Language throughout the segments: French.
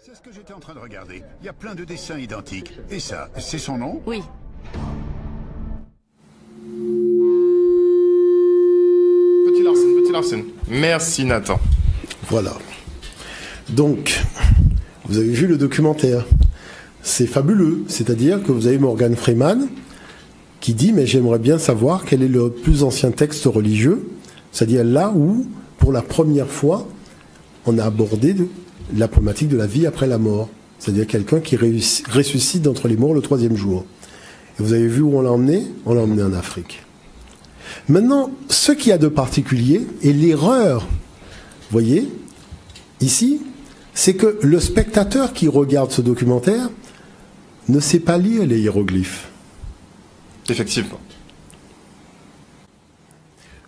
C'est ce que j'étais en train de regarder. Il y a plein de dessins identiques. Et ça, c'est son nom? Oui. Petit Larsen. Merci Nathan. Voilà. Donc, vous avez vu le documentaire. C'est fabuleux. C'est-à-dire que vous avez Morgan Freeman qui dit « Mais j'aimerais bien savoir quel est le plus ancien texte religieux. » C'est-à-dire là où, pour la première fois, on a abordé la problématique de la vie après la mort. C'est-à-dire quelqu'un qui ressuscite d'entre les morts le 3e jour. Et vous avez vu où on l'a emmené? On l'a emmené en Afrique. Maintenant, ce qu'il y a de particulier, et l'erreur, vous voyez, ici, c'est que le spectateur qui regarde ce documentaire ne sait pas lire les hiéroglyphes. Effectivement.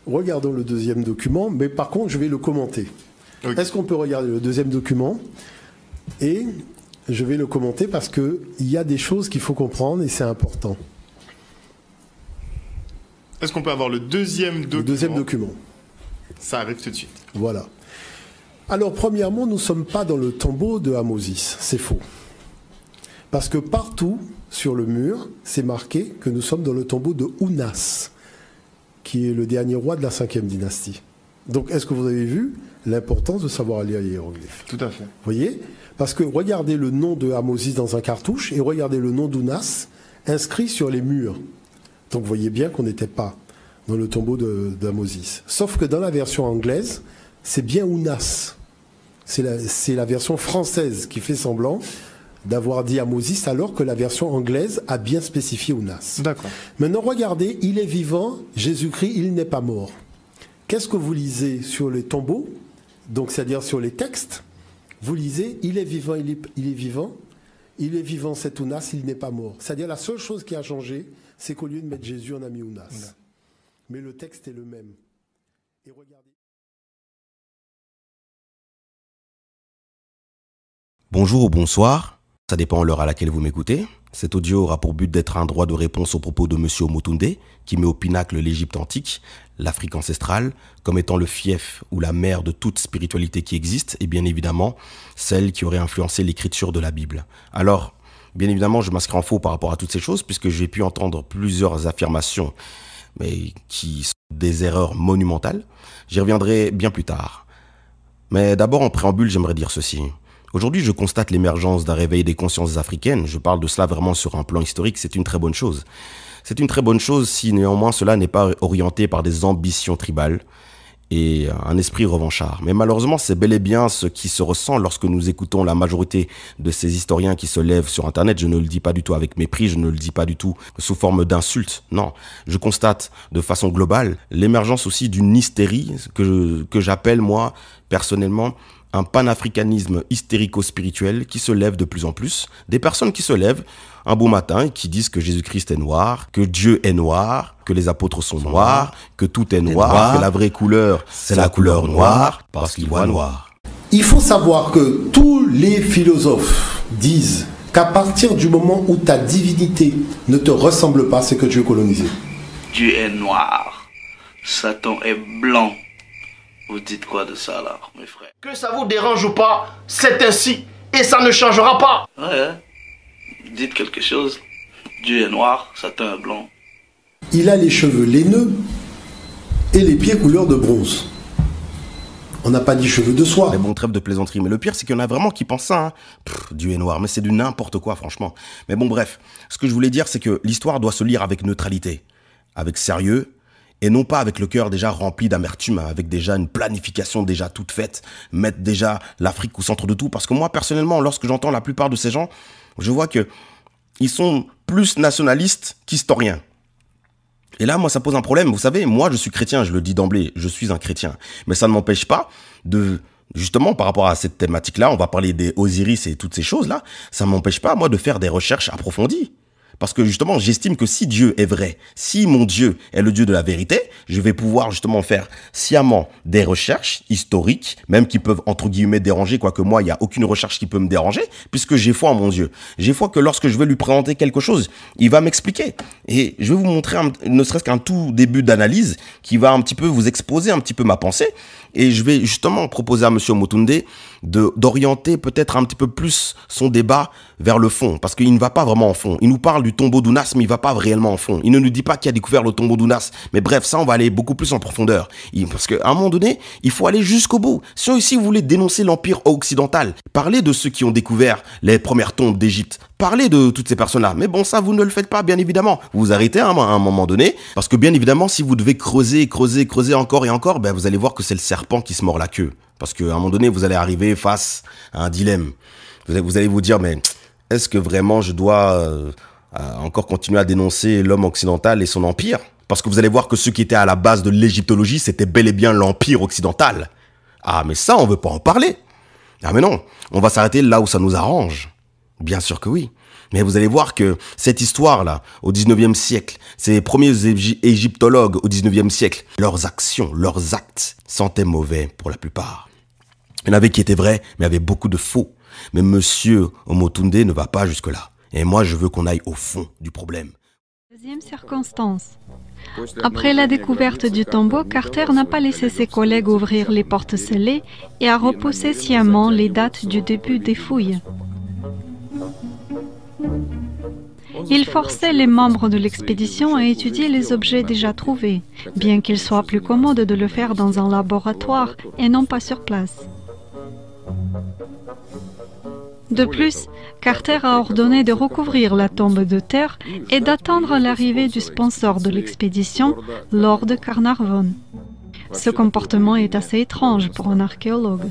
Regardons le deuxième document, mais par contre, je vais le commenter. Okay. Est-ce qu'on peut regarder le deuxième document? Et je vais le commenter parce qu'il y a des choses qu'il faut comprendre et c'est important. Est-ce qu'on peut avoir le deuxième document? Le deuxième document. Ça arrive tout de suite. Voilà. Alors, premièrement, nous ne sommes pas dans le tombeau de Ahmosis. C'est faux. Parce que partout, sur le mur, c'est marqué que nous sommes dans le tombeau de Ounas, qui est le dernier roi de la 5e dynastie. Donc, est-ce que vous avez vu l'importance de savoir lire les hiéroglyphes? Tout à fait. Vous voyez? Parce que regardez le nom de Ahmosis dans un cartouche et regardez le nom d'Ounas inscrit sur les murs. Donc, vous voyez bien qu'on n'était pas dans le tombeau d'Ahmosis. Sauf que dans la version anglaise, c'est bien Ounas. C'est la version française qui fait semblant d'avoir dit Ahmosis alors que la version anglaise a bien spécifié Ounas. D'accord. Maintenant, regardez, il est vivant, Jésus-Christ, il n'est pas mort. Qu'est-ce que vous lisez sur les tombeaux? Donc, c'est-à-dire sur les textes, vous lisez, il est vivant, il est vivant, il est vivant, c'est Ounas, il n'est pas mort. C'est-à-dire la seule chose qui a changé, c'est qu'au lieu de mettre Jésus, on a mis Ounas. Ouais. Mais le texte est le même. Et regardez. Bonjour ou bonsoir, ça dépend de l'heure à laquelle vous m'écoutez. Cet audio aura pour but d'être un droit de réponse aux propos de Monsieur Omotunde, qui met au pinacle l'Égypte antique, l'Afrique ancestrale, comme étant le fief ou la mère de toute spiritualité qui existe, et bien évidemment, celle qui aurait influencé l'écriture de la Bible. Alors, bien évidemment, je m'inscris en faux par rapport à toutes ces choses, puisque j'ai pu entendre plusieurs affirmations, mais qui sont des erreurs monumentales. J'y reviendrai bien plus tard. Mais d'abord, en préambule, j'aimerais dire ceci. Aujourd'hui, je constate l'émergence d'un réveil des consciences africaines. Je parle de cela vraiment sur un plan historique, c'est une très bonne chose. C'est une très bonne chose si néanmoins cela n'est pas orienté par des ambitions tribales et un esprit revanchard. Mais malheureusement, c'est bel et bien ce qui se ressent lorsque nous écoutons la majorité de ces historiens qui se lèvent sur Internet. Je ne le dis pas du tout avec mépris, je ne le dis pas du tout sous forme d'insulte. Non, je constate de façon globale l'émergence aussi d'une hystérie que j'appelle moi personnellement un panafricanisme hystérico-spirituel qui se lève de plus en plus. Des personnes qui se lèvent un beau matin et qui disent que Jésus-Christ est noir, que Dieu est noir, que les apôtres sont noirs, que tout est noir, que la vraie couleur, c'est la couleur noire, parce qu'ils voient noir. Il faut savoir que tous les philosophes disent qu'à partir du moment où ta divinité ne te ressemble pas, c'est que tu es colonisé. Dieu est noir, Satan est blanc. Vous dites quoi de ça là, mes frères? Que ça vous dérange ou pas, c'est ainsi et ça ne changera pas. Ouais, dites quelque chose. Dieu est noir, Satan est blanc. Il a les cheveux laineux et les pieds couleur de bronze. On n'a pas dit cheveux de soie. Mais bon, trêve de plaisanterie. Mais le pire, c'est qu'il y en a vraiment qui pensent ça. Hein. Dieu est noir, mais c'est du n'importe quoi, franchement. Mais bon, bref. Ce que je voulais dire, c'est que l'histoire doit se lire avec neutralité, avec sérieux, et non pas avec le cœur déjà rempli d'amertume, avec déjà une planification déjà toute faite, mettre déjà l'Afrique au centre de tout. Parce que moi, personnellement, lorsque j'entends la plupart de ces gens, je vois que ils sont plus nationalistes qu'historiens. Et là, moi, ça pose un problème. Vous savez, moi, je suis chrétien, je le dis d'emblée, je suis un chrétien. Mais ça ne m'empêche pas de, justement, par rapport à cette thématique-là, on va parler des Osiris et toutes ces choses-là, ça ne m'empêche pas, moi, de faire des recherches approfondies. Parce que justement, j'estime que si Dieu est vrai, si mon Dieu est le Dieu de la vérité, je vais pouvoir justement faire sciemment des recherches historiques, même qui peuvent entre guillemets déranger, quoique moi, il n'y a aucune recherche qui peut me déranger, puisque j'ai foi en mon Dieu. J'ai foi que lorsque je vais lui présenter quelque chose, il va m'expliquer. Et je vais vous montrer, ne serait-ce qu'un tout début d'analyse, qui va un petit peu vous exposer un petit peu ma pensée. Et je vais justement proposer à M. Motunde d'orienter peut-être un petit peu plus son débat vers le fond, parce qu'il ne va pas vraiment en fond. Il nous parle du tombeau d'Ounas, mais il ne va pas réellement en fond. Il ne nous dit pas qui a découvert le tombeau d'Ounas. Mais bref, ça, on va aller beaucoup plus en profondeur. Parce qu'à un moment donné, il faut aller jusqu'au bout. Si vous voulez dénoncer l'Empire occidental, parlez de ceux qui ont découvert les premières tombes d'Égypte. Parlez de toutes ces personnes-là. Mais bon, ça, vous ne le faites pas, bien évidemment. Vous vous arrêtez à un moment donné, parce que bien évidemment, si vous devez creuser encore et encore, ben, vous allez voir que c'est le serpent qui se mord la queue. Parce qu'à un moment donné, vous allez arriver face à un dilemme. Vous allez vous dire, mais est-ce que vraiment je dois encore continuer à dénoncer l'homme occidental et son empire? Parce que vous allez voir que ceux qui étaient à la base de l'égyptologie, c'était bel et bien l'empire occidental. Ah, mais ça, on veut pas en parler. Ah, mais non, on va s'arrêter là où ça nous arrange. Bien sûr que oui. Mais vous allez voir que cette histoire-là, au 19e siècle, ces premiers égyptologues au 19e siècle, leurs actions, leurs actes sentaient mauvais pour la plupart. Il y en avait qui étaient vrais, mais il y avait beaucoup de faux. Mais Monsieur Omotunde ne va pas jusque-là. Et moi, je veux qu'on aille au fond du problème. Deuxième circonstance. Après la découverte du tombeau, Carter n'a pas laissé ses collègues ouvrir les portes scellées et a repoussé sciemment les dates du début des fouilles. Il forçait les membres de l'expédition à étudier les objets déjà trouvés, bien qu'il soit plus commode de le faire dans un laboratoire et non pas sur place. De plus, Carter a ordonné de recouvrir la tombe de terre et d'attendre l'arrivée du sponsor de l'expédition, Lord Carnarvon. Ce comportement est assez étrange pour un archéologue.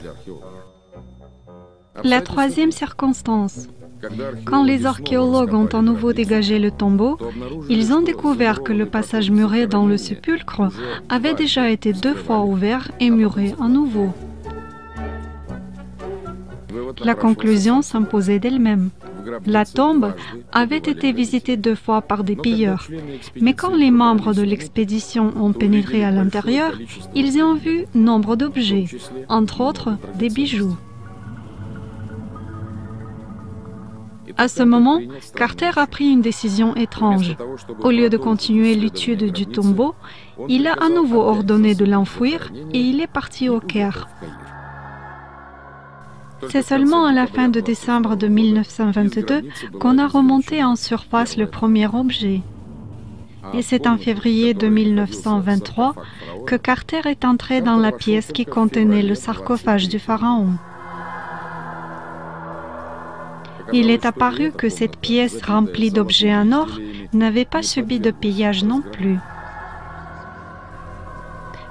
La troisième circonstance. Quand les archéologues ont à nouveau dégagé le tombeau, ils ont découvert que le passage muré dans le sépulcre avait déjà été 2 fois ouvert et muré à nouveau. La conclusion s'imposait d'elle-même. La tombe avait été visitée 2 fois par des pilleurs, mais quand les membres de l'expédition ont pénétré à l'intérieur, ils y ont vu nombre d'objets, entre autres des bijoux. À ce moment, Carter a pris une décision étrange. Au lieu de continuer l'étude du tombeau, il a à nouveau ordonné de l'enfouir et il est parti au Caire. C'est seulement à la fin de décembre de 1922 qu'on a remonté en surface le premier objet. Et c'est en février de 1923 que Carter est entré dans la pièce qui contenait le sarcophage du pharaon. Il est apparu que cette pièce remplie d'objets en or n'avait pas subi de pillage non plus.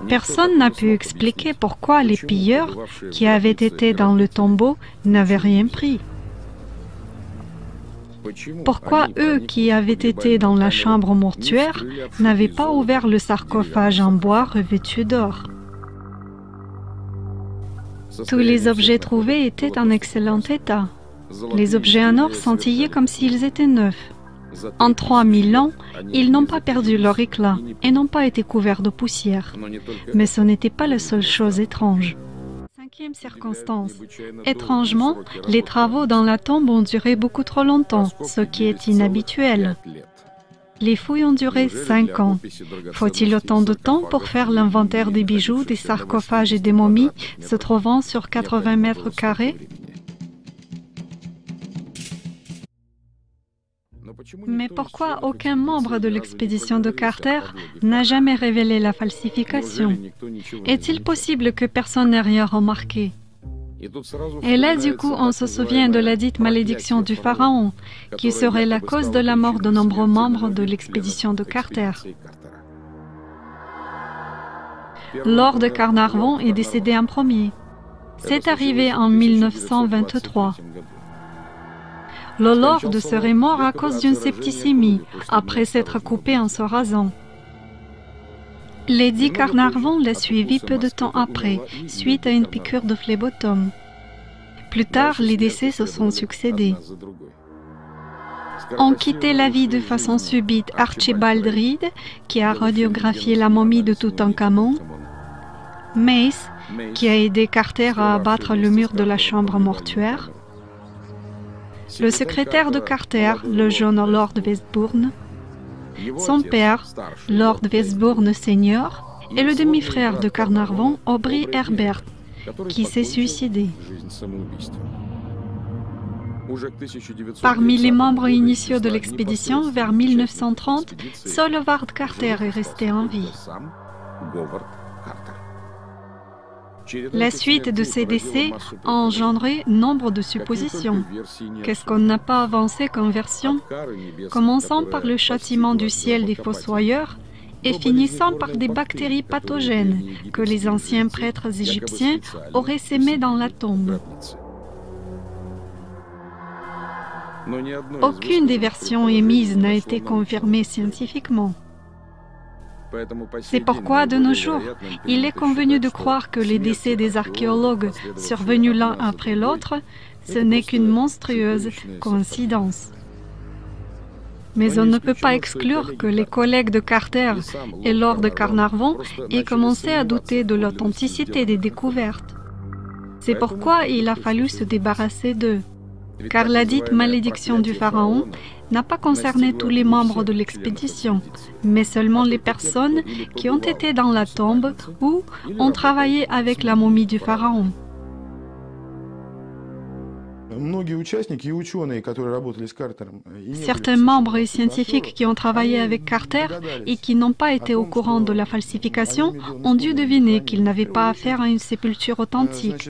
Personne n'a pu expliquer pourquoi les pilleurs qui avaient été dans le tombeau n'avaient rien pris. Pourquoi eux qui avaient été dans la chambre mortuaire n'avaient pas ouvert le sarcophage en bois revêtu d'or? Tous les objets trouvés étaient en excellent état. Les objets en or scintillaient comme s'ils étaient neufs. En 3000 ans, ils n'ont pas perdu leur éclat et n'ont pas été couverts de poussière. Mais ce n'était pas la seule chose étrange. Cinquième circonstance. Étrangement, les travaux dans la tombe ont duré beaucoup trop longtemps, ce qui est inhabituel. Les fouilles ont duré 5 ans. Faut-il autant de temps pour faire l'inventaire des bijoux, des sarcophages et des momies se trouvant sur 80 mètres carrés? Mais pourquoi aucun membre de l'expédition de Carter n'a jamais révélé la falsification? Est-il possible que personne n'ait rien remarqué? Et là, du coup, on se souvient de la dite malédiction du pharaon, qui serait la cause de la mort de nombreux membres de l'expédition de Carter. Lord Carnarvon est décédé en premier. C'est arrivé en 1923. Le lord serait mort à cause d'une septicémie, après s'être coupé en se rasant. Lady Carnarvon l'a suivi peu de temps après, suite à une piqûre de phlébotome. Plus tard, les décès se sont succédés. Ont quitté la vie de façon subite Archibald Reed, qui a radiographié la momie de Toutankhamon, Mace, qui a aidé Carter à abattre le mur de la chambre mortuaire, le secrétaire de Carter, le jeune Lord Westbourne, son père, Lord Westbourne Senior, et le demi-frère de Carnarvon, Aubry Herbert, qui s'est suicidé. Parmi les membres initiaux de l'expédition, vers 1930, seul Howard Carter est resté en vie. La suite de ces décès a engendré nombre de suppositions. Qu'est-ce qu'on n'a pas avancé comme version? Commençant par le châtiment du ciel des fossoyeurs et finissant par des bactéries pathogènes que les anciens prêtres égyptiens auraient sémées dans la tombe. Aucune des versions émises n'a été confirmée scientifiquement. C'est pourquoi, de nos jours, il est convenu de croire que les décès des archéologues survenus l'un après l'autre, ce n'est qu'une monstrueuse coïncidence. Mais on ne peut pas exclure que les collègues de Carter et Lord Carnarvon aient commencé à douter de l'authenticité des découvertes. C'est pourquoi il a fallu se débarrasser d'eux. Car la dite malédiction du pharaon n'a pas concerné tous les membres de l'expédition, mais seulement les personnes qui ont été dans la tombe ou ont travaillé avec la momie du pharaon. Certains membres et scientifiques qui ont travaillé avec Carter et qui n'ont pas été au courant de la falsification ont dû deviner qu'ils n'avaient pas affaire à une sépulture authentique.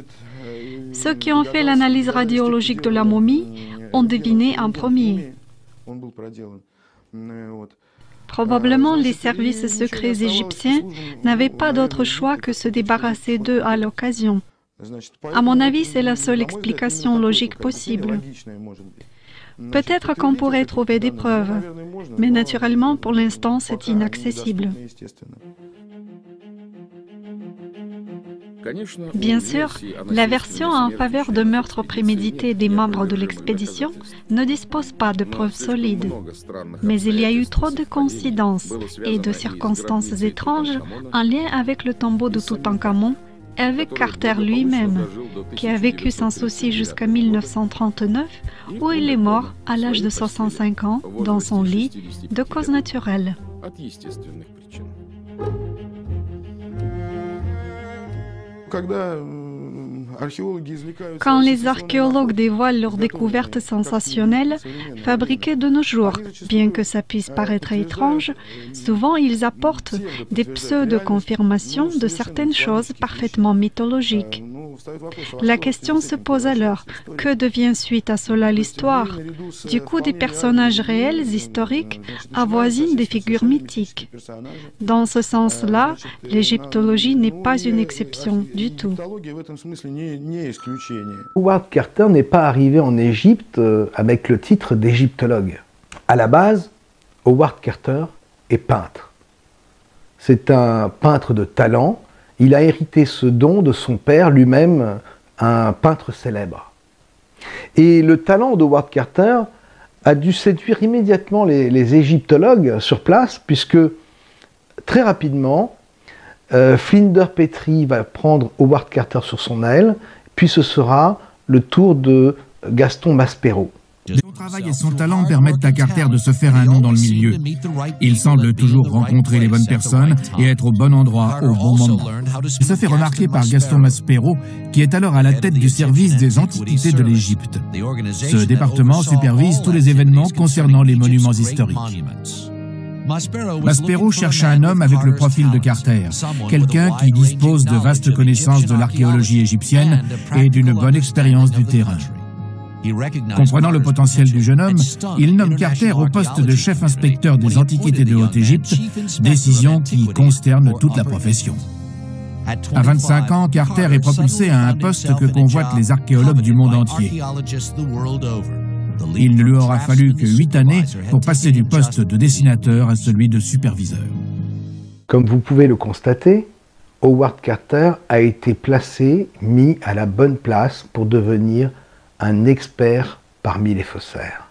Ceux qui ont fait l'analyse radiologique de la momie ont deviné en premier. Probablement, les services secrets égyptiens n'avaient pas d'autre choix que se débarrasser d'eux à l'occasion. À mon avis, c'est la seule explication logique possible. Peut-être qu'on pourrait trouver des preuves, mais naturellement, pour l'instant, c'est inaccessible. Bien sûr, la version en faveur de meurtres prémédités des membres de l'expédition ne dispose pas de preuves solides. Mais il y a eu trop de coïncidences et de circonstances étranges en lien avec le tombeau de Toutankhamon et avec Carter lui-même, qui a vécu sans souci jusqu'à 1939, où il est mort à l'âge de 65 ans dans son lit de cause naturelle. Quand les archéologues dévoilent leurs découvertes sensationnelles, fabriquées de nos jours, bien que ça puisse paraître étrange, souvent ils apportent des pseudo-confirmations de certaines choses parfaitement mythologiques. La question se pose alors, que devient suite à cela l'histoire? Du coup, des personnages réels, historiques, avoisinent des figures mythiques. Dans ce sens-là, l'égyptologie n'est pas une exception du tout. Howard Carter n'est pas arrivé en Égypte avec le titre d'égyptologue. À la base, Howard Carter est peintre. C'est un peintre de talent. Il a hérité ce don de son père, lui-même un peintre célèbre. Et le talent de Howard Carter a dû séduire immédiatement les égyptologues sur place, puisque très rapidement, Flinders Petrie va prendre Howard Carter sur son aile, puis ce sera le tour de Gaston Maspero. Son travail et son talent permettent à Carter de se faire un nom dans le milieu. Il semble toujours rencontrer les bonnes personnes et être au bon endroit au bon moment. Il se fait remarquer par Gaston Maspero, qui est alors à la tête du service des antiquités de l'Égypte. Ce département supervise tous les événements concernant les monuments historiques. Maspero cherche un homme avec le profil de Carter, quelqu'un qui dispose de vastes connaissances de l'archéologie égyptienne et d'une bonne expérience du terrain. Comprenant le potentiel du jeune homme, il nomme Carter au poste de chef inspecteur des antiquités de Haute-Égypte, décision qui consterne toute la profession. À 25 ans, Carter est propulsé à un poste que convoitent les archéologues du monde entier. Il ne lui aura fallu que 8 années pour passer du poste de dessinateur à celui de superviseur. Comme vous pouvez le constater, Howard Carter a été placé, mis à la bonne place pour devenir un expert parmi les faussaires.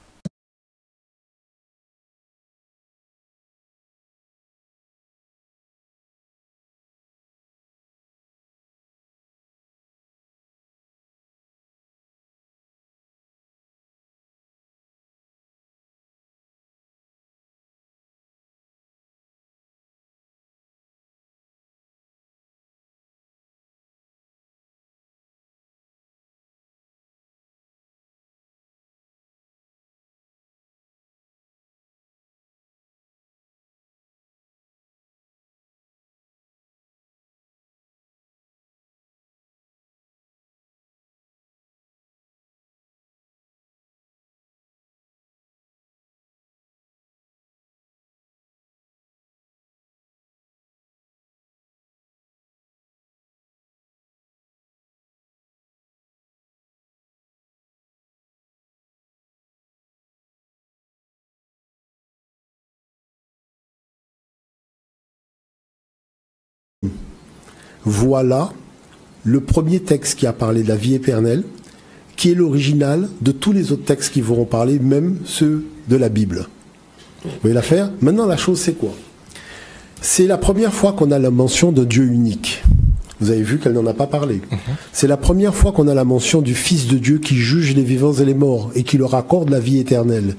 voilà le premier texte qui a parlé de la vie éternelle, qui est l'original de tous les autres textes qui vont parler, même ceux de la Bible. Vous voyez l'affaire? Maintenant, la chose, c'est quoi? C'est la première fois qu'on a la mention de Dieu unique. Vous avez vu qu'elle n'en a pas parlé. C'est la première fois qu'on a la mention du Fils de Dieu qui juge les vivants et les morts et qui leur accorde la vie éternelle.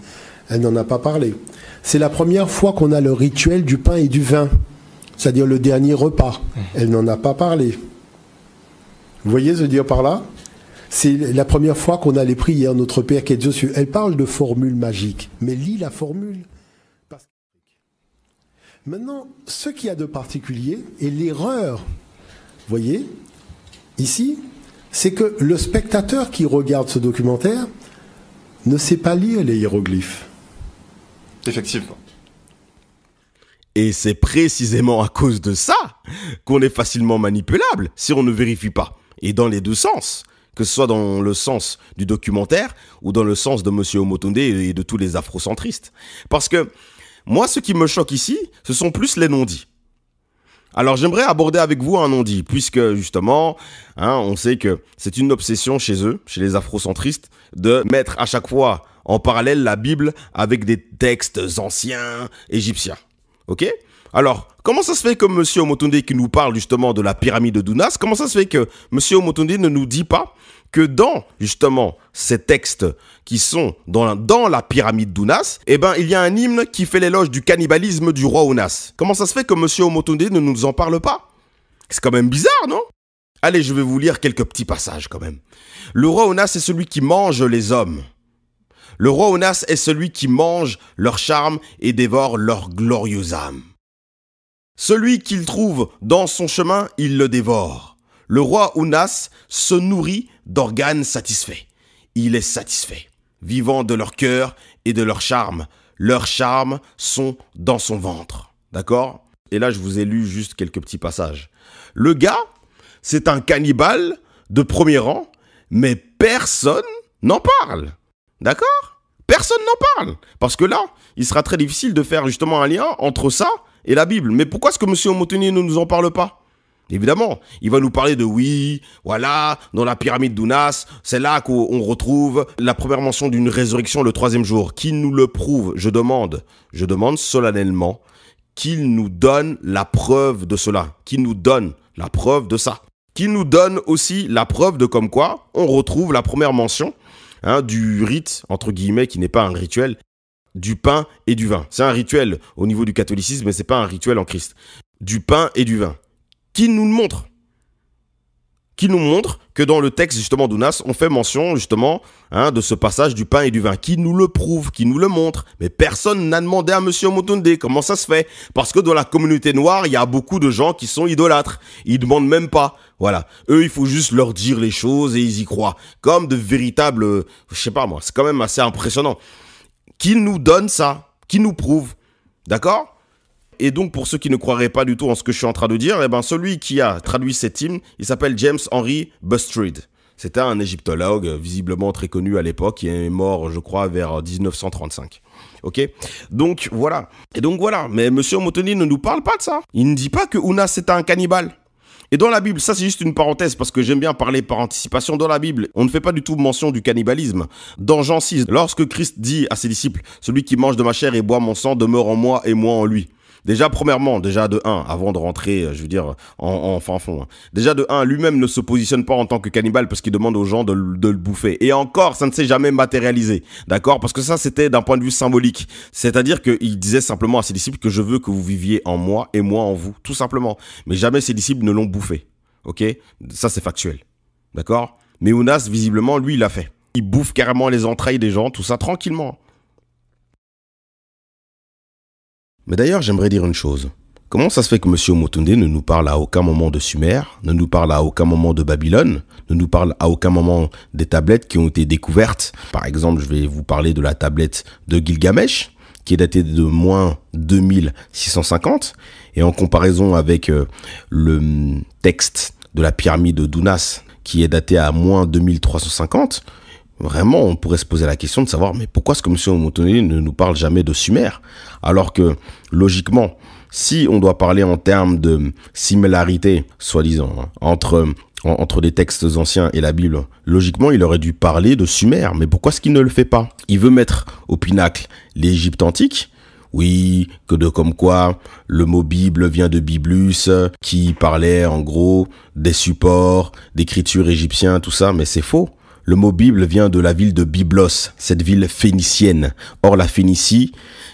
Elle n'en a pas parlé. C'est la première fois qu'on a le rituel du pain et du vin, c'est-à-dire le dernier repas. Elle n'en a pas parlé. Vous voyez ce que je veux dire par là? C'est la première fois qu'on a les prières, notre Père qui est Dieu. Elle parle de formule magique, mais lis la formule. Maintenant, ce qu'il y a de particulier, et l'erreur, vous voyez, ici, c'est que le spectateur qui regarde ce documentaire ne sait pas lire les hiéroglyphes. Effectivement. Et c'est précisément à cause de ça qu'on est facilement manipulable si on ne vérifie pas. Et dans les deux sens, que ce soit dans le sens du documentaire ou dans le sens de M. Omotunde et de tous les afrocentristes. Parce que moi, ce qui me choque ici, ce sont plus les non-dits. Alors, j'aimerais aborder avec vous un non-dit, puisque, justement, on sait que c'est une obsession chez eux, chez les afrocentristes, de mettre à chaque fois en parallèle la Bible avec des textes anciens égyptiens. Ok? Alors, comment ça se fait que M. Omotunde, qui nous parle justement de la pyramide d'Unas, comment ça se fait que M. Omotunde ne nous dit pas que dans, justement, ces textes qui sont dans la pyramide d'Unas, eh ben, il y a un hymne qui fait l'éloge du cannibalisme du roi Unas. Comment ça se fait que M. Omotunde ne nous en parle pas? C'est quand même bizarre, non? Allez, je vais vous lire quelques petits passages quand même. Le roi Unas est celui qui mange les hommes. Le roi Unas est celui qui mange leur charme et dévore leur glorieuse âme. Celui qu'il trouve dans son chemin, il le dévore. Le roi Unas se nourrit d'organes satisfaits. Il est satisfait, vivant de leur cœur et de leur charme. Leurs charmes sont dans son ventre. D'accord? Et là, je vous ai lu juste quelques petits passages. Le gars, c'est un cannibale de premier rang, mais personne n'en parle. D'accord? Personne n'en parle. Parce que là, il sera très difficile de faire justement un lien entre ça et la Bible. Mais pourquoi est-ce que M. Omotunde ne nous en parle pas? Évidemment, il va nous parler de oui, voilà, dans la pyramide d'Unas, c'est là qu'on retrouve la première mention d'une résurrection le 3e jour. Qui nous le prouve? Je demande solennellement qu'il nous donne la preuve de cela, qu'il nous donne la preuve de ça, qu'il nous donne aussi la preuve de comme quoi on retrouve la première mention du rite, entre guillemets, qui n'est pas un rituel, du pain et du vin. C'est un rituel au niveau du catholicisme, mais c'est pas un rituel en Christ. Du pain et du vin. Qui nous le montre? Qui nous montre que dans le texte justement d'Unas, on fait mention justement de ce passage du pain et du vin. Qui nous le prouve, qui nous le montre. Mais personne n'a demandé à M. Omotunde comment ça se fait. Parce que dans la communauté noire, il y a beaucoup de gens qui sont idolâtres. Ils demandent même pas. Voilà. Eux, il faut juste leur dire les choses et ils y croient. Comme de véritables, je sais pas moi, c'est quand même assez impressionnant. Qui nous donne ça? Qui nous prouve? D'accord? Et donc, pour ceux qui ne croiraient pas du tout en ce que je suis en train de dire, eh ben, celui qui a traduit cet hymne, il s'appelle James Henry Bustreed. C'était un égyptologue, visiblement très connu à l'époque, qui est mort, je crois, vers 1935. Ok? Donc, voilà. Et donc, voilà. Mais M. Omotunde ne nous parle pas de ça. Il ne dit pas que Unas était un cannibale. Et dans la Bible, ça c'est juste une parenthèse parce que j'aime bien parler par anticipation. Dans la Bible, on ne fait pas du tout mention du cannibalisme. Dans Jean 6, lorsque Christ dit à ses disciples, « Celui qui mange de ma chair et boit mon sang demeure en moi et moi en lui ». Déjà, premièrement, déjà de 1, avant de rentrer, je veux dire, en fin fond. Déjà de 1, lui-même ne se positionne pas en tant que cannibale parce qu'il demande aux gens de le bouffer. Et encore, ça ne s'est jamais matérialisé. D'accord? Parce que ça, c'était d'un point de vue symbolique. C'est-à-dire qu'il disait simplement à ses disciples que je veux que vous viviez en moi et moi en vous. Tout simplement. Mais jamais ses disciples ne l'ont bouffé. Ok? Ça, c'est factuel. D'accord? Mais Unas, visiblement, lui, il l'a fait. Il bouffe carrément les entrailles des gens, tout ça tranquillement. Mais d'ailleurs, j'aimerais dire une chose. Comment ça se fait que M. Omotunde ne nous parle à aucun moment de Sumer, ne nous parle à aucun moment de Babylone, ne nous parle à aucun moment des tablettes qui ont été découvertes? Par exemple, je vais vous parler de la tablette de Gilgamesh, qui est datée de moins 2650. Et en comparaison avec le texte de la pyramide d'Unas, qui est daté à moins 2350, vraiment, on pourrait se poser la question de savoir, mais pourquoi est-ce que M. Omotunde ne nous parle jamais de Sumer? Alors que, logiquement, si on doit parler en termes de similarité, soi-disant, hein, entre des textes anciens et la Bible, logiquement, il aurait dû parler de Sumer. Mais pourquoi est-ce qu'il ne le fait pas? Il veut mettre au pinacle l'Égypte antique. Oui, comme quoi le mot Bible vient de Biblus, qui parlait en gros des supports, d'écriture égyptien, tout ça, mais c'est faux. Le mot Bible vient de la ville de Byblos, cette ville phénicienne. Or, la Phénicie,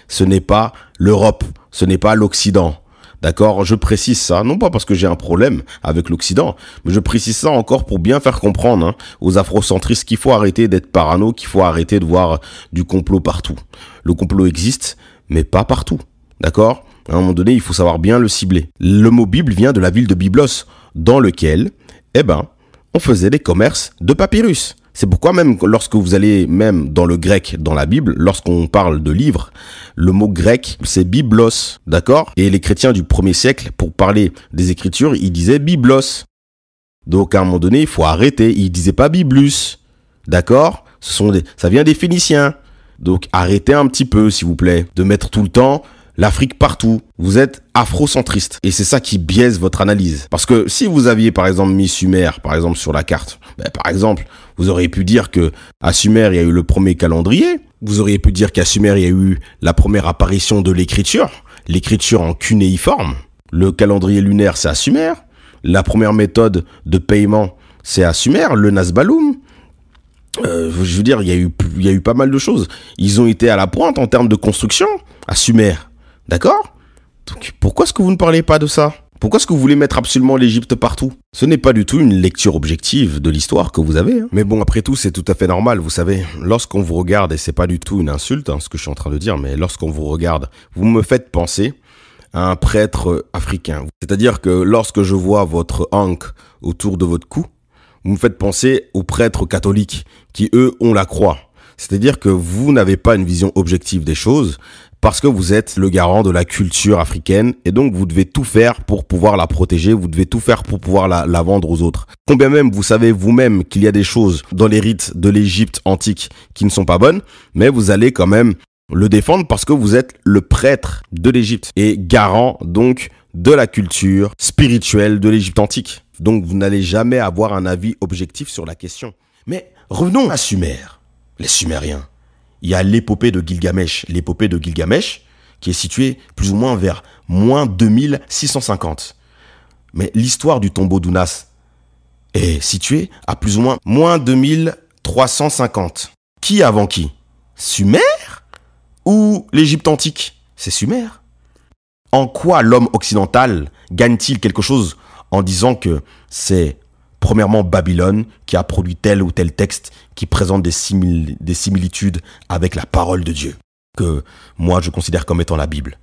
ce n'est pas l'Europe, ce n'est pas l'Occident. D'accord? Je précise ça, non pas parce que j'ai un problème avec l'Occident, mais je précise ça encore pour bien faire comprendre aux afrocentristes qu'il faut arrêter d'être parano, qu'il faut arrêter de voir du complot partout. Le complot existe, mais pas partout. D'accord? À un moment donné, il faut savoir bien le cibler. Le mot Bible vient de la ville de Byblos, dans lequel, on faisait des commerces de papyrus. C'est pourquoi même lorsque vous allez même dans le grec, dans la Bible, lorsqu'on parle de livre, le mot grec, c'est biblos, d'accord? Et les chrétiens du 1er siècle, pour parler des écritures, ils disaient biblos. Donc à un moment donné, il faut arrêter. Ils disaient pas biblus, d'accord? Ça vient des Phéniciens. Donc arrêtez un petit peu, s'il vous plaît, de mettre tout le temps l'Afrique partout. Vous êtes afrocentriste. Et c'est ça qui biaise votre analyse. Parce que si vous aviez, par exemple, mis Sumer, par exemple, sur la carte, par exemple, vous auriez pu dire que à Sumer, il y a eu le premier calendrier. Vous auriez pu dire qu'à Sumer, il y a eu la première apparition de l'écriture en cunéiforme. Le calendrier lunaire, c'est à Sumer. La première méthode de paiement, c'est à Sumer, le Nasbaloum. Je veux dire, il y a eu pas mal de choses. Ils ont été à la pointe en termes de construction à Sumer. D'accord? Donc, pourquoi est-ce que vous ne parlez pas de ça? Pourquoi est-ce que vous voulez mettre absolument l'Égypte partout? Ce n'est pas du tout une lecture objective de l'histoire que vous avez. Mais bon, après tout, c'est tout à fait normal, vous savez. Lorsqu'on vous regarde, et c'est pas du tout une insulte, ce que je suis en train de dire, mais lorsqu'on vous regarde, vous me faites penser à un prêtre africain. C'est-à-dire que lorsque je vois votre ankh autour de votre cou, vous me faites penser aux prêtres catholiques qui, eux, ont la croix. C'est-à-dire que vous n'avez pas une vision objective des choses parce que vous êtes le garant de la culture africaine et donc vous devez tout faire pour pouvoir la protéger, vous devez tout faire pour pouvoir la vendre aux autres. Combien même vous savez vous-même qu'il y a des choses dans les rites de l'Égypte antique qui ne sont pas bonnes, mais vous allez quand même le défendre parce que vous êtes le prêtre de l'Égypte et garant donc de la culture spirituelle de l'Égypte antique. Donc vous n'allez jamais avoir un avis objectif sur la question. Mais revenons à Sumer, les Sumériens. Il y a l'épopée de Gilgamesh. L'épopée de Gilgamesh qui est située plus ou moins vers moins 2650. Mais l'histoire du tombeau d'Unas est située à plus ou moins 2350. Qui avant qui? Sumer ou l'Égypte antique? C'est Sumer. En quoi l'homme occidental gagne-t-il quelque chose en disant que c'est premièrement Babylone qui a produit tel ou tel texte qui présente des similitudes avec la parole de Dieu, que moi je considère comme étant la Bible?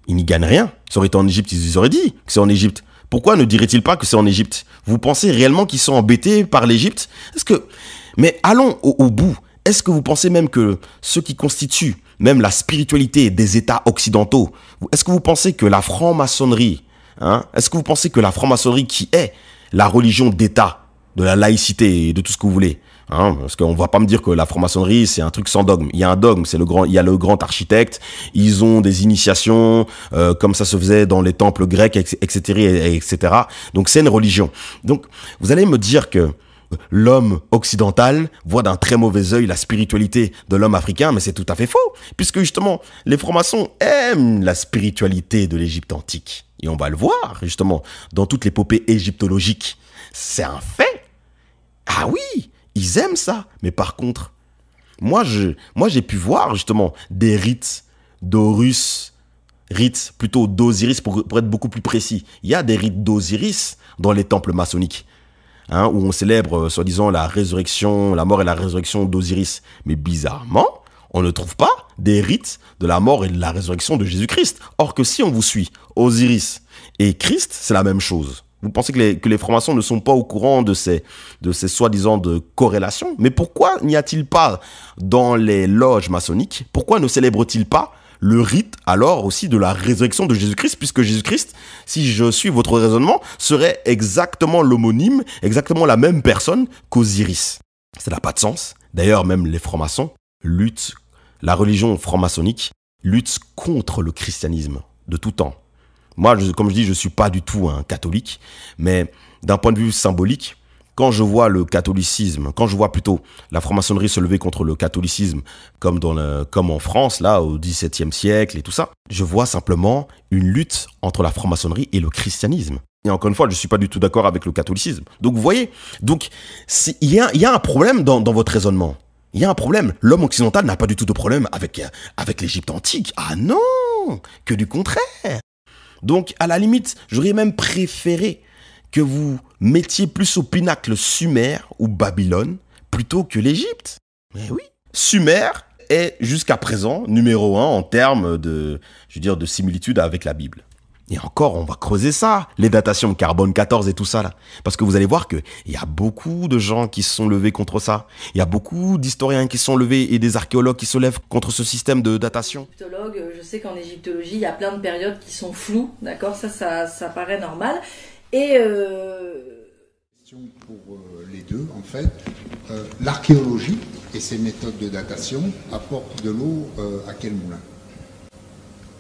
Ils n'y gagnent rien. Ça aurait été en Égypte, ils auraient dit que c'est en Égypte. Pourquoi ne diraient-ils pas que c'est en Égypte? Vous pensez réellement qu'ils sont embêtés par l'Égypte? Mais allons au bout. Est-ce que vous pensez même que ce qui constitue même la spiritualité des États occidentaux, est-ce que vous pensez que la franc-maçonnerie, est-ce que vous pensez que la franc-maçonnerie qui est la religion d'État, de la laïcité et de tout ce que vous voulez, parce qu'on ne va pas me dire que la franc-maçonnerie c'est un truc sans dogme. Il y a un dogme, il y a le grand architecte, ils ont des initiations comme ça se faisait dans les temples grecs, etc. Donc c'est une religion. Donc vous allez me dire que l'homme occidental voit d'un très mauvais œil la spiritualité de l'homme africain, mais c'est tout à fait faux, puisque justement, les francs-maçons aiment la spiritualité de l'Égypte antique. Et on va le voir, justement, dans toute l'épopée égyptologique. C'est un fait. Ah oui, ils aiment ça. Mais par contre, moi j'ai pu voir, justement, des rites d'Horus, rites plutôt d'Osiris, pour être beaucoup plus précis. Il y a des rites d'Osiris dans les temples maçonniques. Où on célèbre, soi-disant, la résurrection, la mort et la résurrection d'Osiris. Mais bizarrement, on ne trouve pas des rites de la mort et de la résurrection de Jésus-Christ. Or que si on vous suit, Osiris et Christ, c'est la même chose. Vous pensez que les francs-maçons ne sont pas au courant de ces soi-disant de corrélations? Mais pourquoi n'y a-t-il pas dans les loges maçonniques? Pourquoi ne célèbrent-ils pas le rite alors aussi de la résurrection de Jésus-Christ, puisque Jésus-Christ, si je suis votre raisonnement, serait exactement l'homonyme, exactement la même personne qu'Osiris. Ça n'a pas de sens. D'ailleurs, même les francs-maçons luttent, la religion franc-maçonnique lutte contre le christianisme de tout temps. Moi, comme je dis, je ne suis pas du tout un catholique, mais d'un point de vue symbolique, quand je vois le catholicisme, quand je vois plutôt la franc-maçonnerie se lever contre le catholicisme, comme en France, là, au XVIIe siècle et tout ça, je vois simplement une lutte entre la franc-maçonnerie et le christianisme. Et encore une fois, je ne suis pas du tout d'accord avec le catholicisme. Donc, vous voyez, il y a un problème dans votre raisonnement. Il y a un problème. L'homme occidental n'a pas du tout de problème avec l'Égypte antique. Ah non, que du contraire. Donc, à la limite, j'aurais même préféré que vous mettiez plus au pinacle Sumer ou Babylone plutôt que l'Égypte. Mais oui, Sumer est jusqu'à présent numéro 1 en termes de similitude avec la Bible. Et encore, on va creuser ça, les datations de carbone 14 et tout ça là. Parce que vous allez voir qu'il y a beaucoup de gens qui se sont levés contre ça. Il y a beaucoup d'historiens qui se sont levés et des archéologues qui se lèvent contre ce système de datation. Je sais qu'en égyptologie, il y a plein de périodes qui sont floues, d'accord, ça paraît normal. Et pour les deux, en fait, l'archéologie et ses méthodes de datation apportent de l'eau à quel moulin?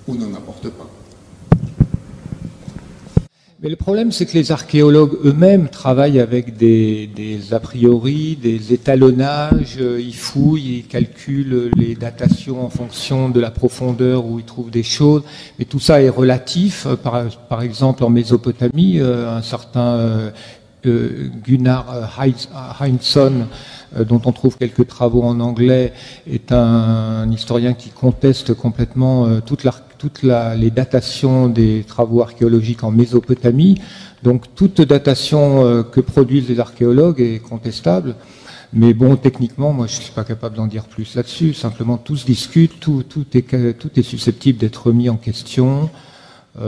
Ou n'en apportent pas? Mais le problème, c'est que les archéologues eux-mêmes travaillent avec des a priori, des étalonnages, ils fouillent, ils calculent les datations en fonction de la profondeur où ils trouvent des choses, mais tout ça est relatif. Par exemple, en Mésopotamie, un certain Gunnar Heinzson, dont on trouve quelques travaux en anglais, est un historien qui conteste complètement toutes les datations des travaux archéologiques en Mésopotamie. Donc toute datation que produisent les archéologues est contestable. Mais bon, techniquement, moi je ne suis pas capable d'en dire plus là-dessus. Simplement, tout se discute, tout est susceptible d'être remis en question. Il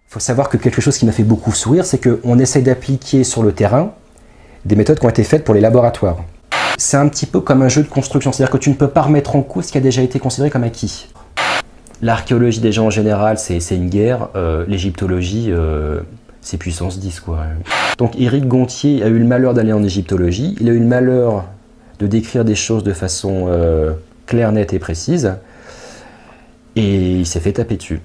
faut savoir que quelque chose qui m'a fait beaucoup sourire, c'est qu'on essaye d'appliquer sur le terrain des méthodes qui ont été faites pour les laboratoires. C'est un petit peu comme un jeu de construction, c'est-à-dire que tu ne peux pas remettre en cause ce qui a déjà été considéré comme acquis. L'archéologie des gens en général, c'est une guerre. L'égyptologie, c'est puissance 10, quoi. Donc Éric Gontier a eu le malheur d'aller en égyptologie. Il a eu le malheur de décrire des choses de façon claire, nette et précise. Et il s'est fait taper dessus.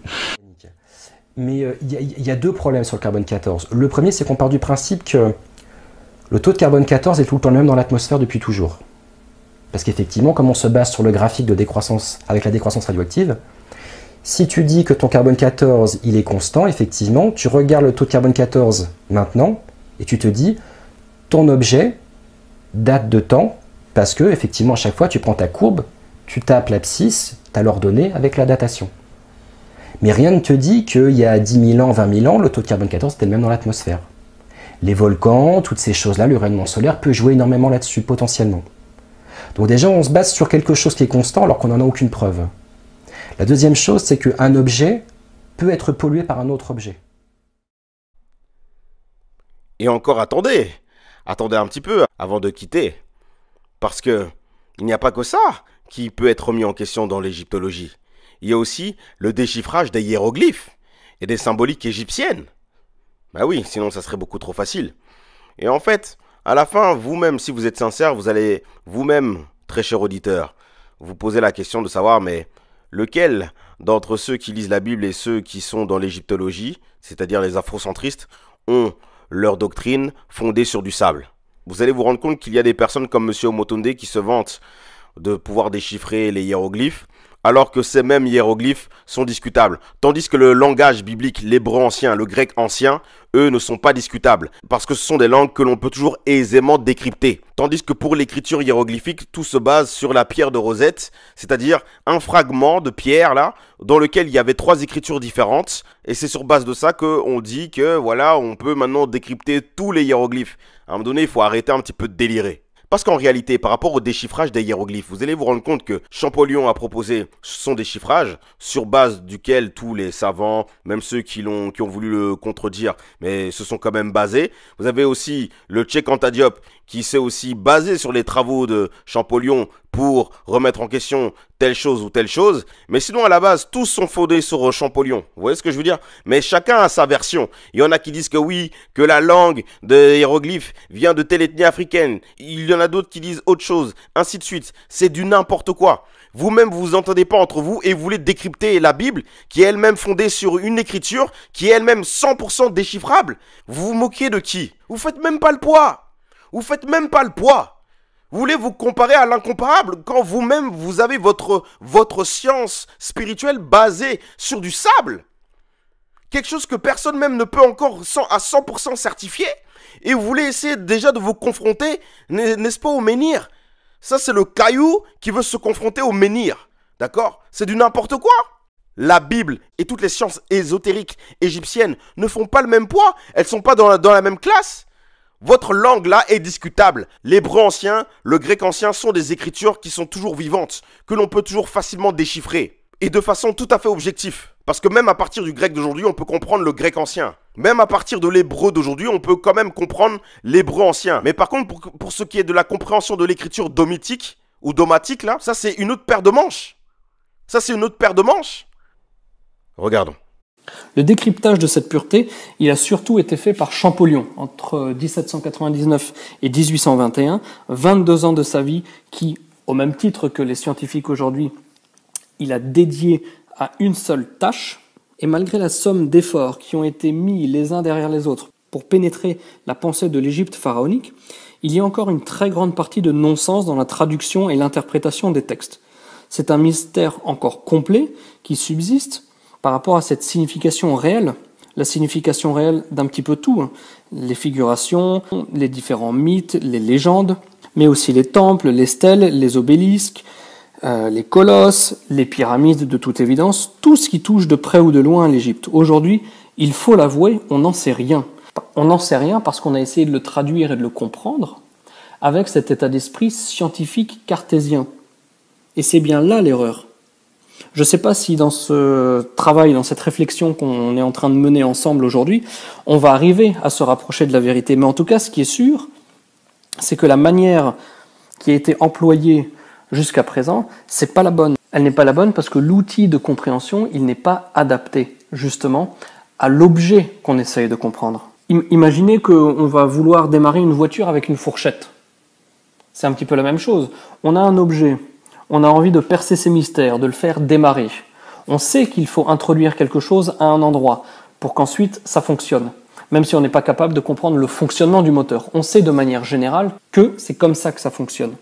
Mais il y a deux problèmes sur le carbone 14. Le premier, c'est qu'on part du principe que le taux de carbone 14 est tout le temps le même dans l'atmosphère depuis toujours. Parce qu'effectivement, comme on se base sur le graphique de décroissance avec la décroissance radioactive, si tu dis que ton carbone 14 il est constant, effectivement, tu regardes le taux de carbone 14 maintenant et tu te dis ton objet date de temps parce que effectivement à chaque fois tu prends ta courbe, tu tapes l'abscisse, tu as l'ordonnée avec la datation. Mais rien ne te dit qu'il y a 10 000 ans, 20 000 ans, le taux de carbone 14 était le même dans l'atmosphère. Les volcans, toutes ces choses-là, le rayonnement solaire peut jouer énormément là-dessus, potentiellement. Donc déjà, on se base sur quelque chose qui est constant alors qu'on n'en a aucune preuve. La deuxième chose, c'est qu'un objet peut être pollué par un autre objet. Et encore, attendez un petit peu avant de quitter. Parce que il n'y a pas que ça qui peut être remis en question dans l'égyptologie. Il y a aussi le déchiffrage des hiéroglyphes et des symboliques égyptiennes. Bah oui, sinon ça serait beaucoup trop facile. Et en fait, à la fin, vous-même, si vous êtes sincère, vous allez vous-même, très cher auditeur, vous poser la question de savoir, mais lequel d'entre ceux qui lisent la Bible et ceux qui sont dans l'égyptologie, c'est-à-dire les afrocentristes, ont leur doctrine fondée sur du sable? Vous allez vous rendre compte qu'il y a des personnes comme M. Omotunde qui se vantent de pouvoir déchiffrer les hiéroglyphes, alors que ces mêmes hiéroglyphes sont discutables. Tandis que le langage biblique, l'hébreu ancien, le grec ancien, eux ne sont pas discutables, parce que ce sont des langues que l'on peut toujours aisément décrypter. Tandis que pour l'écriture hiéroglyphique, tout se base sur la pierre de Rosette, c'est-à-dire un fragment de pierre là, dans lequel il y avait 3 écritures différentes, et c'est sur base de ça qu'on dit que voilà, on peut maintenant décrypter tous les hiéroglyphes. À un moment donné, il faut arrêter un petit peu de délirer. Parce qu'en réalité, par rapport au déchiffrage des hiéroglyphes, vous allez vous rendre compte que Champollion a proposé son déchiffrage sur base duquel tous les savants, même ceux qui ont voulu le contredire, mais se sont quand même basés. Vous avez aussi le Cheikh Anta Diop qui s'est aussi basé sur les travaux de Champollion pour remettre en question telle chose ou telle chose. Mais sinon, à la base, tous sont fondés sur Champollion. Vous voyez ce que je veux dire? Mais chacun a sa version. Il y en a qui disent que oui, que la langue des hiéroglyphes vient de telle ethnie africaine. Il y en a d'autres qui disent autre chose, ainsi de suite. C'est du n'importe quoi. Vous-même, vous vous entendez pas entre vous et vous voulez décrypter la Bible, qui est elle-même fondée sur une écriture, qui est elle-même 100% déchiffrable. Vous vous moquez de qui? Vous faites même pas le poids. Vous faites même pas le poids. Vous voulez vous comparer à l'incomparable quand vous-même, vous avez votre science spirituelle basée sur du sable. Quelque chose que personne même ne peut encore à 100% certifier. Et vous voulez essayer déjà de vous confronter, n'est-ce pas, au menhir? Ça, c'est le caillou qui veut se confronter au menhir. D'accord? C'est du n'importe quoi. La Bible et toutes les sciences ésotériques égyptiennes ne font pas le même poids. Elles ne sont pas dans la même classe. Votre langue là est discutable. L'hébreu ancien, le grec ancien sont des écritures qui sont toujours vivantes, que l'on peut toujours facilement déchiffrer. Et de façon tout à fait objective. Parce que même à partir du grec d'aujourd'hui, on peut comprendre le grec ancien. Même à partir de l'hébreu d'aujourd'hui, on peut quand même comprendre l'hébreu ancien. Mais par contre, pour ce qui est de la compréhension de l'écriture domitique ou domatique, là, ça c'est une autre paire de manches. Ça c'est une autre paire de manches. Regardons. Le décryptage de cette pureté, il a surtout été fait par Champollion entre 1799 et 1821, 22 ans de sa vie qui, au même titre que les scientifiques aujourd'hui, il a dédié à une seule tâche, et malgré la somme d'efforts qui ont été mis les uns derrière les autres pour pénétrer la pensée de l'Égypte pharaonique, il y a encore une très grande partie de non-sens dans la traduction et l'interprétation des textes. C'est un mystère encore complet qui subsiste par rapport à cette signification réelle, la signification réelle d'un petit peu tout, les figurations, les différents mythes, les légendes, mais aussi les temples, les stèles, les obélisques, les colosses, les pyramides de toute évidence, tout ce qui touche de près ou de loin à l'Égypte. Aujourd'hui, il faut l'avouer, on n'en sait rien. On n'en sait rien parce qu'on a essayé de le traduire et de le comprendre avec cet état d'esprit scientifique cartésien. Et c'est bien là l'erreur. Je ne sais pas si dans ce travail, dans cette réflexion qu'on est en train de mener ensemble aujourd'hui, on va arriver à se rapprocher de la vérité. Mais en tout cas, ce qui est sûr, c'est que la manière qui a été employée jusqu'à présent, c'est pas la bonne. Elle n'est pas la bonne parce que l'outil de compréhension, il n'est pas adapté, justement, à l'objet qu'on essaye de comprendre. Imaginez qu'on va vouloir démarrer une voiture avec une fourchette. C'est un petit peu la même chose. On a un objet, on a envie de percer ses mystères, de le faire démarrer. On sait qu'il faut introduire quelque chose à un endroit pour qu'ensuite ça fonctionne. Même si on n'est pas capable de comprendre le fonctionnement du moteur. On sait de manière générale que c'est comme ça que ça fonctionne.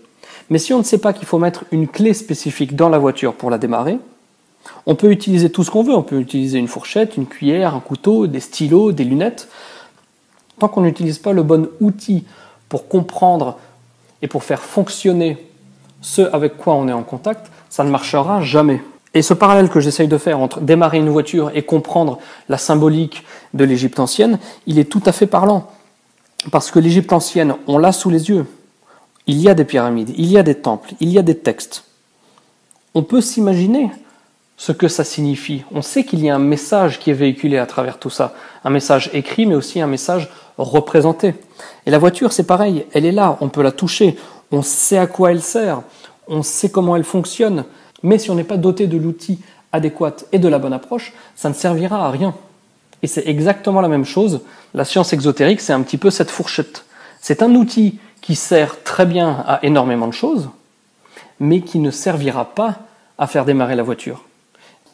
Mais si on ne sait pas qu'il faut mettre une clé spécifique dans la voiture pour la démarrer, on peut utiliser tout ce qu'on veut. On peut utiliser une fourchette, une cuillère, un couteau, des stylos, des lunettes. Tant qu'on n'utilise pas le bon outil pour comprendre et pour faire fonctionner ce avec quoi on est en contact, ça ne marchera jamais. Et ce parallèle que j'essaye de faire entre démarrer une voiture et comprendre la symbolique de l'Égypte ancienne, il est tout à fait parlant. Parce que l'Égypte ancienne, on l'a sous les yeux. Il y a des pyramides, il y a des temples, il y a des textes. On peut s'imaginer ce que ça signifie. On sait qu'il y a un message qui est véhiculé à travers tout ça. Un message écrit, mais aussi un message représenté. Et la voiture, c'est pareil, elle est là, on peut la toucher, on sait à quoi elle sert, on sait comment elle fonctionne. Mais si on n'est pas doté de l'outil adéquat et de la bonne approche, ça ne servira à rien. Et c'est exactement la même chose. La science exotérique, c'est un petit peu cette fourchette. C'est un outil qui sert très bien à énormément de choses, mais qui ne servira pas à faire démarrer la voiture.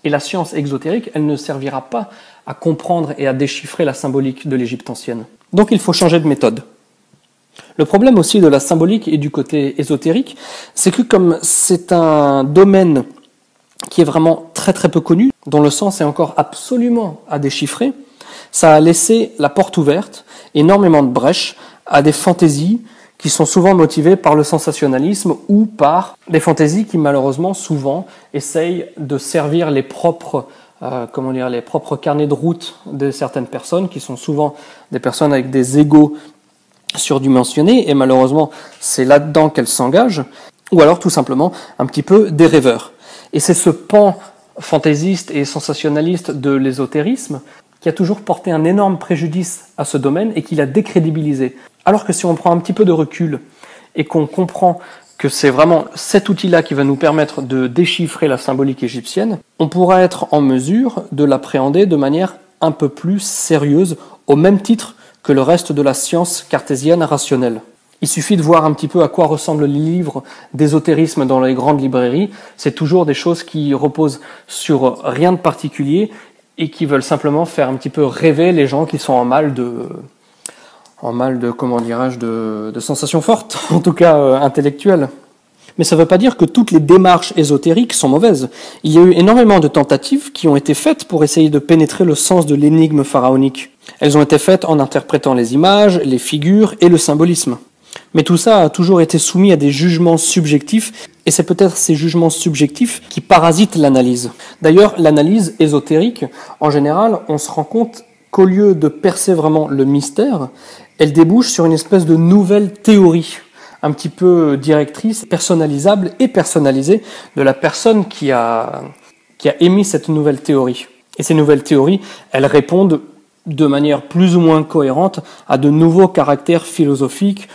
Et la science exotérique, elle ne servira pas à comprendre et à déchiffrer la symbolique de l'Égypte ancienne. Donc il faut changer de méthode. Le problème aussi de la symbolique et du côté ésotérique, c'est que comme c'est un domaine qui est vraiment très très peu connu, dont le sens est encore absolument à déchiffrer, ça a laissé la porte ouverte, énormément de brèches, à des fantaisies qui sont souvent motivées par le sensationnalisme ou par des fantaisies qui malheureusement souvent essayent de servir les propres carnets de route de certaines personnes, qui sont souvent des personnes avec des égos surdimensionnés, et malheureusement c'est là-dedans qu'elles s'engagent, ou alors tout simplement un petit peu des rêveurs. Et c'est ce pan fantaisiste et sensationnaliste de l'ésotérisme qui a toujours porté un énorme préjudice à ce domaine et qui l'a décrédibilisé. Alors que si on prend un petit peu de recul et qu'on comprend que c'est vraiment cet outil-là qui va nous permettre de déchiffrer la symbolique égyptienne, on pourra être en mesure de l'appréhender de manière un peu plus sérieuse, au même titre que le reste de la science cartésienne rationnelle. Il suffit de voir un petit peu à quoi ressemblent les livres d'ésotérisme dans les grandes librairies. C'est toujours des choses qui reposent sur rien de particulier et qui veulent simplement faire un petit peu rêver les gens qui sont en mal de comment dirais-je, de sensations fortes, en tout cas intellectuelles. Mais ça ne veut pas dire que toutes les démarches ésotériques sont mauvaises. Il y a eu énormément de tentatives qui ont été faites pour essayer de pénétrer le sens de l'énigme pharaonique. Elles ont été faites en interprétant les images, les figures et le symbolisme. Mais tout ça a toujours été soumis à des jugements subjectifs, et c'est peut-être ces jugements subjectifs qui parasitent l'analyse. D'ailleurs, l'analyse ésotérique, en général, on se rend compte qu'au lieu de percer vraiment le mystère, elle débouche sur une espèce de nouvelle théorie, un petit peu directrice, personnalisable et personnalisée de la personne qui a émis cette nouvelle théorie. Et ces nouvelles théories, elles répondent de manière plus ou moins cohérente à de nouveaux caractères philosophiques,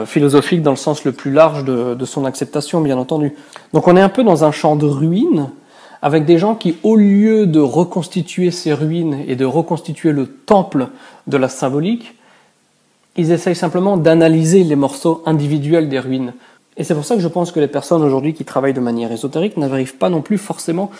philosophiques dans le sens le plus large de son acceptation, bien entendu. Donc on est un peu dans un champ de ruines, avec des gens qui, au lieu de reconstituer ces ruines et de reconstituer le temple de la symbolique, ils essayent simplement d'analyser les morceaux individuels des ruines. Et c'est pour ça que je pense que les personnes aujourd'hui qui travaillent de manière ésotérique n'arrivent pas non plus forcément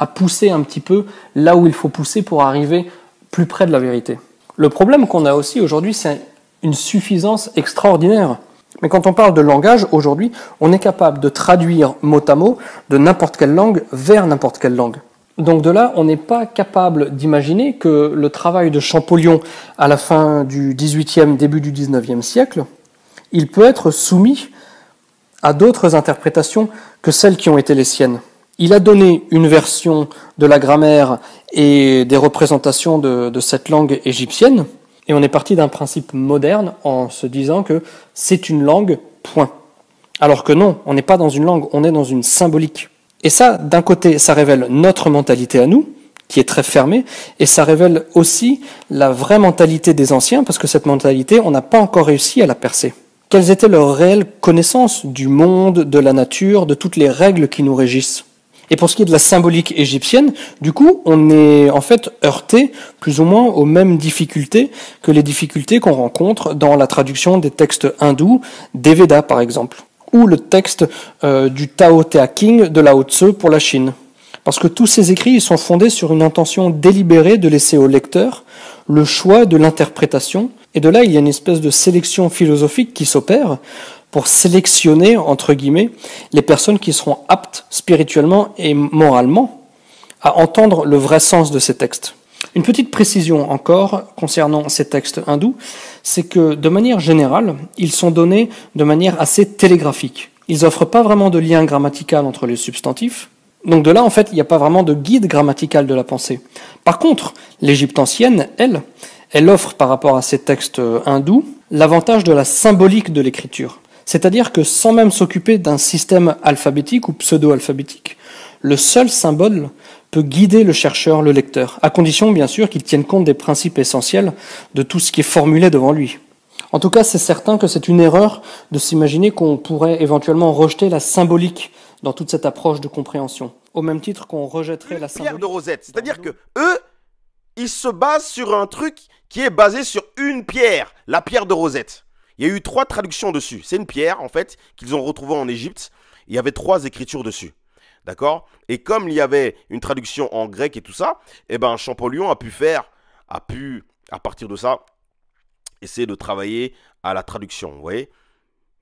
à pousser un petit peu là où il faut pousser pour arriver plus près de la vérité. Le problème qu'on a aussi aujourd'hui, c'est une suffisance extraordinaire. Mais quand on parle de langage, aujourd'hui, on est capable de traduire mot à mot de n'importe quelle langue vers n'importe quelle langue. Donc de là, on n'est pas capable d'imaginer que le travail de Champollion à la fin du XVIIIe, début du XIXe siècle, il peut être soumis à d'autres interprétations que celles qui ont été les siennes. Il a donné une version de la grammaire et des représentations de cette langue égyptienne, et on est parti d'un principe moderne en se disant que c'est une langue, point. Alors que non, on n'est pas dans une langue, on est dans une symbolique. Et ça, d'un côté, ça révèle notre mentalité à nous, qui est très fermée, et ça révèle aussi la vraie mentalité des anciens, parce que cette mentalité, on n'a pas encore réussi à la percer. Quelles étaient leurs réelles connaissances du monde, de la nature, de toutes les règles qui nous régissent? Et pour ce qui est de la symbolique égyptienne, du coup, on est en fait heurté plus ou moins aux mêmes difficultés que les difficultés qu'on rencontre dans la traduction des textes hindous, des Védas par exemple, ou le texte du Tao Te Ching de Lao Tzu pour la Chine. Parce que tous ces écrits ils sont fondés sur une intention délibérée de laisser au lecteur le choix de l'interprétation, et de là il y a une espèce de sélection philosophique qui s'opère pour sélectionner, entre guillemets, les personnes qui seront aptes spirituellement et moralement à entendre le vrai sens de ces textes. Une petite précision encore concernant ces textes hindous, c'est que de manière générale, ils sont donnés de manière assez télégraphique. Ils n'offrent pas vraiment de lien grammatical entre les substantifs, donc de là, en fait, il n'y a pas vraiment de guide grammatical de la pensée. Par contre, l'Égypte ancienne, elle offre par rapport à ces textes hindous l'avantage de la symbolique de l'écriture. C'est-à-dire que sans même s'occuper d'un système alphabétique ou pseudo-alphabétique, le seul symbole peut guider le chercheur, le lecteur, à condition bien sûr qu'il tienne compte des principes essentiels de tout ce qui est formulé devant lui. En tout cas, c'est certain que c'est une erreur de s'imaginer qu'on pourrait éventuellement rejeter la symbolique dans toute cette approche de compréhension, au même titre qu'on rejetterait la symbolique. Pierre de Rosette, c'est-à-dire que eux, ils se basent sur un truc qui est basé sur une pierre, la pierre de Rosette. Il y a eu 3 traductions dessus. C'est une pierre, en fait, qu'ils ont retrouvée en Égypte. Il y avait 3 écritures dessus. D'accord? Et comme il y avait une traduction en grec et tout ça, eh ben, Champollion a pu, à partir de ça, essayer de travailler à la traduction, vous voyez?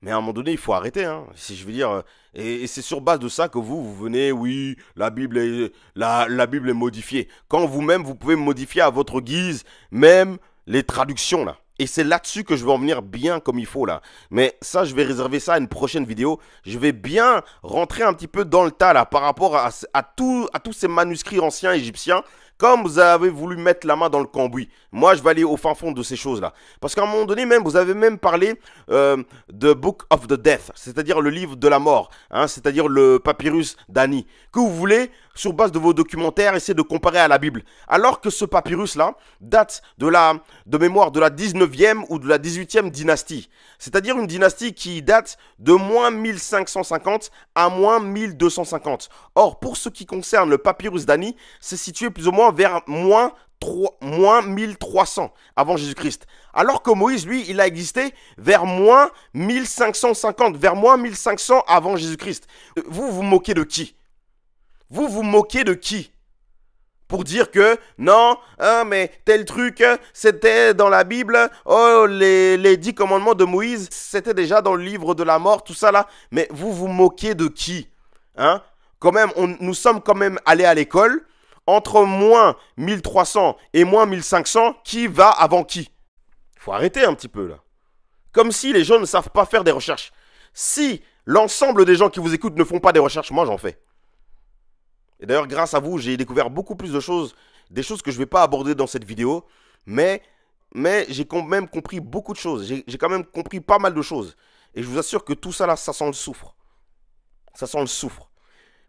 Mais à un moment donné, il faut arrêter, hein. Si je veux dire, et c'est sur base de ça que vous venez, oui, la Bible est modifiée. Quand vous-même, vous pouvez modifier à votre guise, même les traductions, là. Et c'est là-dessus que je vais en venir bien comme il faut là. Mais ça, je vais réserver ça à une prochaine vidéo. Je vais bien rentrer un petit peu dans le tas là par rapport à tous ces manuscrits anciens égyptiens. Comme vous avez voulu mettre la main dans le cambouis. Moi, je vais aller au fin fond de ces choses-là. Parce qu'à un moment donné, même, vous avez même parlé de Book of the Death, c'est-à-dire le livre de la mort, hein, c'est-à-dire le papyrus d'Ani, que vous voulez, sur base de vos documentaires, essayer de comparer à la Bible. Alors que ce papyrus-là date de mémoire de la 19e ou de la 18e dynastie. C'est-à-dire une dynastie qui date de moins 1550 à moins 1250. Or, pour ce qui concerne le papyrus d'Ani, c'est situé plus ou moins moins vers moins 1300 avant Jésus-Christ. Alors que Moïse, lui, il a existé vers moins 1550, vers moins 1500 avant Jésus-Christ. Vous vous moquez de qui? Vous vous moquez de qui? Pour dire que, non, hein, mais tel truc, c'était dans la Bible, oh, les 10 commandements de Moïse, c'était déjà dans le livre de la mort, tout ça là. Mais vous vous moquez de qui? Hein? Quand même, nous sommes quand même allés à l'école. Entre moins 1300 et moins 1500, qui va avant qui? Il faut arrêter un petit peu là. Comme si les gens ne savent pas faire des recherches. Si l'ensemble des gens qui vous écoutent ne font pas des recherches, moi j'en fais. Et d'ailleurs, grâce à vous, j'ai découvert beaucoup plus de choses, des choses que je ne vais pas aborder dans cette vidéo, mais j'ai quand même compris beaucoup de choses. J'ai quand même compris pas mal de choses. Et je vous assure que tout ça là, ça sent le soufre. Ça sent le soufre.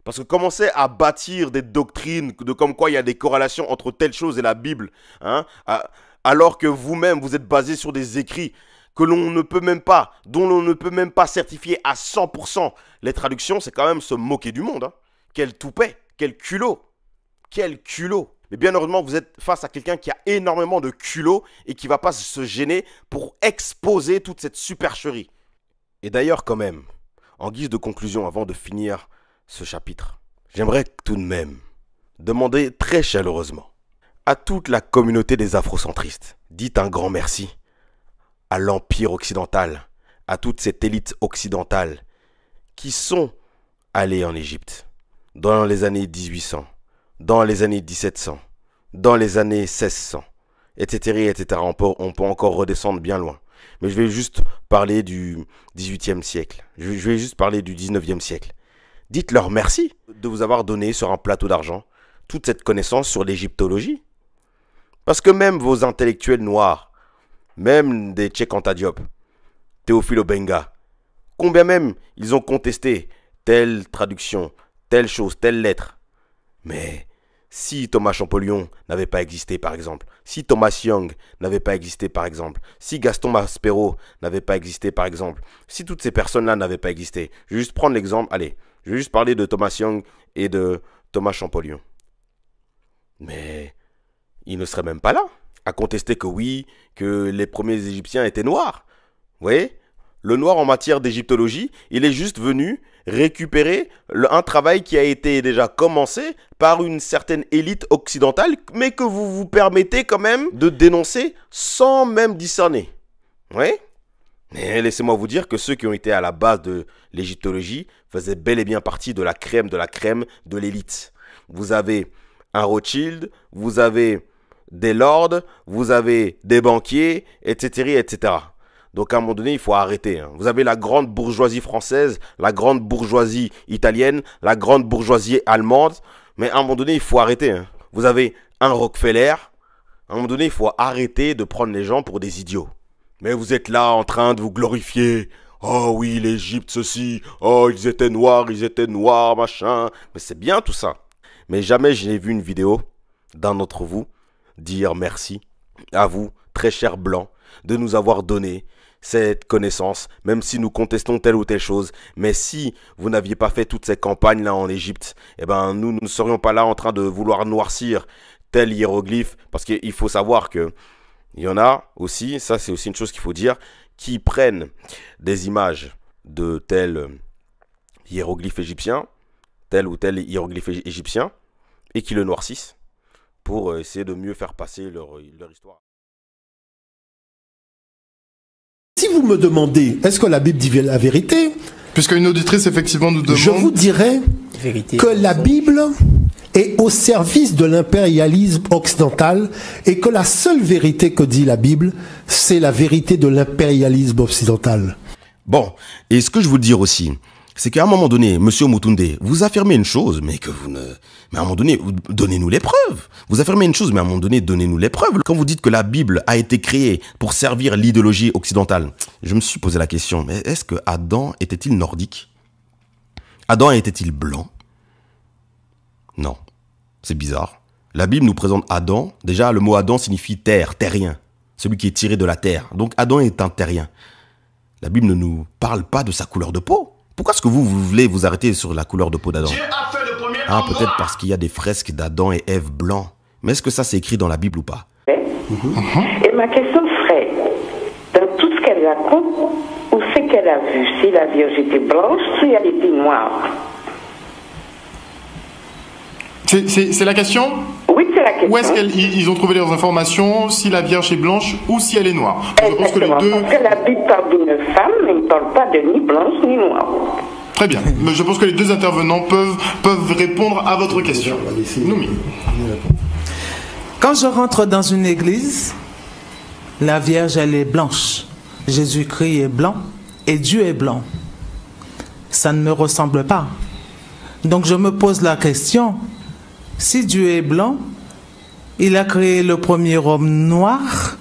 Parce que commencer à bâtir des doctrines de comme quoi il y a des corrélations entre telle chose et la Bible, hein, alors que vous-même, vous êtes basé sur des écrits que l'on ne peut même pas, dont l'on ne peut même pas certifier à 100% les traductions, c'est quand même se moquer du monde. Hein. Quel toupet, quel culot, quel culot. Mais bien heureusement, vous êtes face à quelqu'un qui a énormément de culot et qui ne va pas se gêner pour exposer toute cette supercherie. Et d'ailleurs, quand même, en guise de conclusion, avant de finir ce chapitre, j'aimerais tout de même demander très chaleureusement à toute la communauté des afrocentristes, dites un grand merci à l'Empire occidental, à toute cette élite occidentale qui sont allés en Égypte dans les années 1800, dans les années 1700, dans les années 1600, etc. etc. On peut encore redescendre bien loin. Mais je vais juste parler du 18e siècle. Je vais juste parler du 19e siècle. Dites-leur merci de vous avoir donné sur un plateau d'argent toute cette connaissance sur l'égyptologie. Parce que même vos intellectuels noirs, même des Cheikh Anta Diop, Théophile Obenga, combien même ils ont contesté telle traduction, telle chose, telle lettre. Mais si Thomas Champollion n'avait pas existé par exemple, si Thomas Young n'avait pas existé par exemple, si Gaston Maspero n'avait pas existé par exemple, si toutes ces personnes-là n'avaient pas existé, je vais juste prendre l'exemple, allez, je vais juste parler de Thomas Young et de Thomas Champollion. Mais ils ne seraient même pas là à contester que oui, que les premiers Égyptiens étaient noirs. Vous voyez, le noir en matière d'égyptologie, il est juste venu récupérer un travail qui a été déjà commencé par une certaine élite occidentale, mais que vous vous permettez quand même de dénoncer sans même discerner. Vous voyez ? Mais laissez-moi vous dire que ceux qui ont été à la base de l'égyptologie faisaient bel et bien partie de la crème de l'élite. Vous avez un Rothschild, vous avez des lords, vous avez des banquiers, etc., etc. Donc à un moment donné, il faut arrêter. Hein. Vous avez la grande bourgeoisie française, la grande bourgeoisie italienne, la grande bourgeoisie allemande. Mais à un moment donné, il faut arrêter. Hein. Vous avez un Rockefeller. À un moment donné, il faut arrêter de prendre les gens pour des idiots. Mais vous êtes là en train de vous glorifier. Oh oui, l'Égypte, ceci. Oh, ils étaient noirs, machin. Mais c'est bien tout ça. Mais jamais je n'ai vu une vidéo d'un d'entre vous dire merci à vous, très chers blancs, de nous avoir donné cette connaissance, même si nous contestons telle ou telle chose. Mais si vous n'aviez pas fait toutes ces campagnes-là en Égypte, eh ben, nous ne serions pas là en train de vouloir noircir tel hiéroglyphe. Parce qu'il faut savoir que il y en a aussi, ça c'est aussi une chose qu'il faut dire, qui prennent des images de tel hiéroglyphe égyptien, tel ou tel hiéroglyphe égyptien, et qui le noircissent pour essayer de mieux faire passer leur histoire. Si vous me demandez, est-ce que la Bible dit la vérité? Puisqu'une auditrice effectivement nous demande... Je vous dirais que la Bible est au service de l'impérialisme occidental et que la seule vérité que dit la Bible, c'est la vérité de l'impérialisme occidental. Bon, et ce que je veux dire aussi, c'est qu'à un moment donné, monsieur Omotunde, vous affirmez une chose, mais que vous ne... Mais à un moment donné, donnez-nous les preuves. Vous affirmez une chose, mais à un moment donné, donnez-nous les preuves. Quand vous dites que la Bible a été créée pour servir l'idéologie occidentale, je me suis posé la question, mais est-ce que Adam était-il nordique? Adam était-il blanc? Non. C'est bizarre. La Bible nous présente Adam. Déjà, le mot Adam signifie terre, terrien. Celui qui est tiré de la terre. Donc Adam est un terrien. La Bible ne nous parle pas de sa couleur de peau. Pourquoi est-ce que vous voulez vous arrêter sur la couleur de peau d'Adam? Ah, peut-être parce qu'il y a des fresques d'Adam et Ève blancs. Mais est-ce que ça c'est écrit dans la Bible ou pas? Et ma question serait, dans tout ce qu'elle raconte, où c'est qu'elle a vu si la Vierge était blanche, si elle était noire? C'est la question? Oui, c'est la question. Où est-ce qu'ils ont trouvé leurs informations, si la Vierge est blanche ou si elle est noire? Je pense que les deux... Parce que la Bible parle d'une femme, mais il ne parle pas de ni blanche ni noire. Très bien. Mais je pense que les deux intervenants peuvent répondre à votre question. Noumi. Quand je rentre dans une église, la Vierge, elle est blanche. Jésus-Christ est blanc et Dieu est blanc. Ça ne me ressemble pas. Donc je me pose la question, si Dieu est blanc, il a créé le premier homme noir,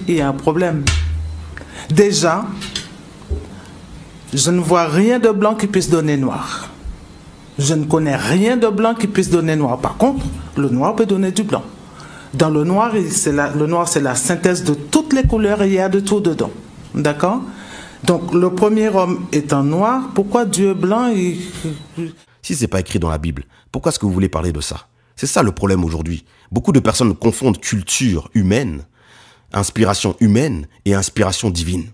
il y a un problème. Déjà, je ne vois rien de blanc qui puisse donner noir. Je ne connais rien de blanc qui puisse donner noir. Par contre, le noir peut donner du blanc. Dans le noir, le noir c'est la synthèse de toutes les couleurs et il y a de tout dedans. D'accord? Donc le premier homme étant noir, pourquoi Dieu est blanc et... Si c'est pas écrit dans la Bible, pourquoi est-ce que vous voulez parler de ça? C'est ça le problème aujourd'hui. Beaucoup de personnes confondent culture humaine, inspiration humaine et inspiration divine.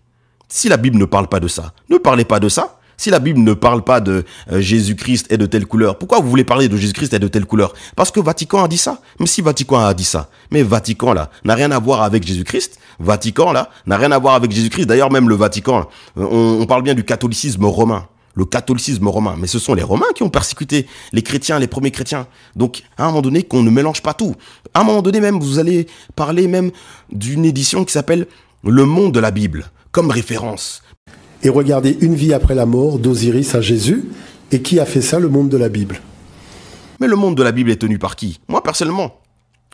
Si la Bible ne parle pas de ça, ne parlez pas de ça. Si la Bible ne parle pas de Jésus-Christ est de telle couleur, pourquoi vous voulez parler de Jésus-Christ est de telle couleur? Parce que Vatican a dit ça. Mais si Vatican a dit ça, mais Vatican là n'a rien à voir avec Jésus-Christ. Vatican là n'a rien à voir avec Jésus-Christ. D'ailleurs même le Vatican, on parle bien du catholicisme romain. Le catholicisme romain. Mais ce sont les Romains qui ont persécuté les chrétiens, les premiers chrétiens. Donc à un moment donné qu'on ne mélange pas tout. À un moment donné même vous allez parler même d'une édition qui s'appelle Le Monde de la Bible comme référence. Et regardez Une vie après la mort d'Osiris à Jésus. Et qui a fait ça? Le Monde de la Bible. Mais le Monde de la Bible est tenu par qui? Moi, personnellement,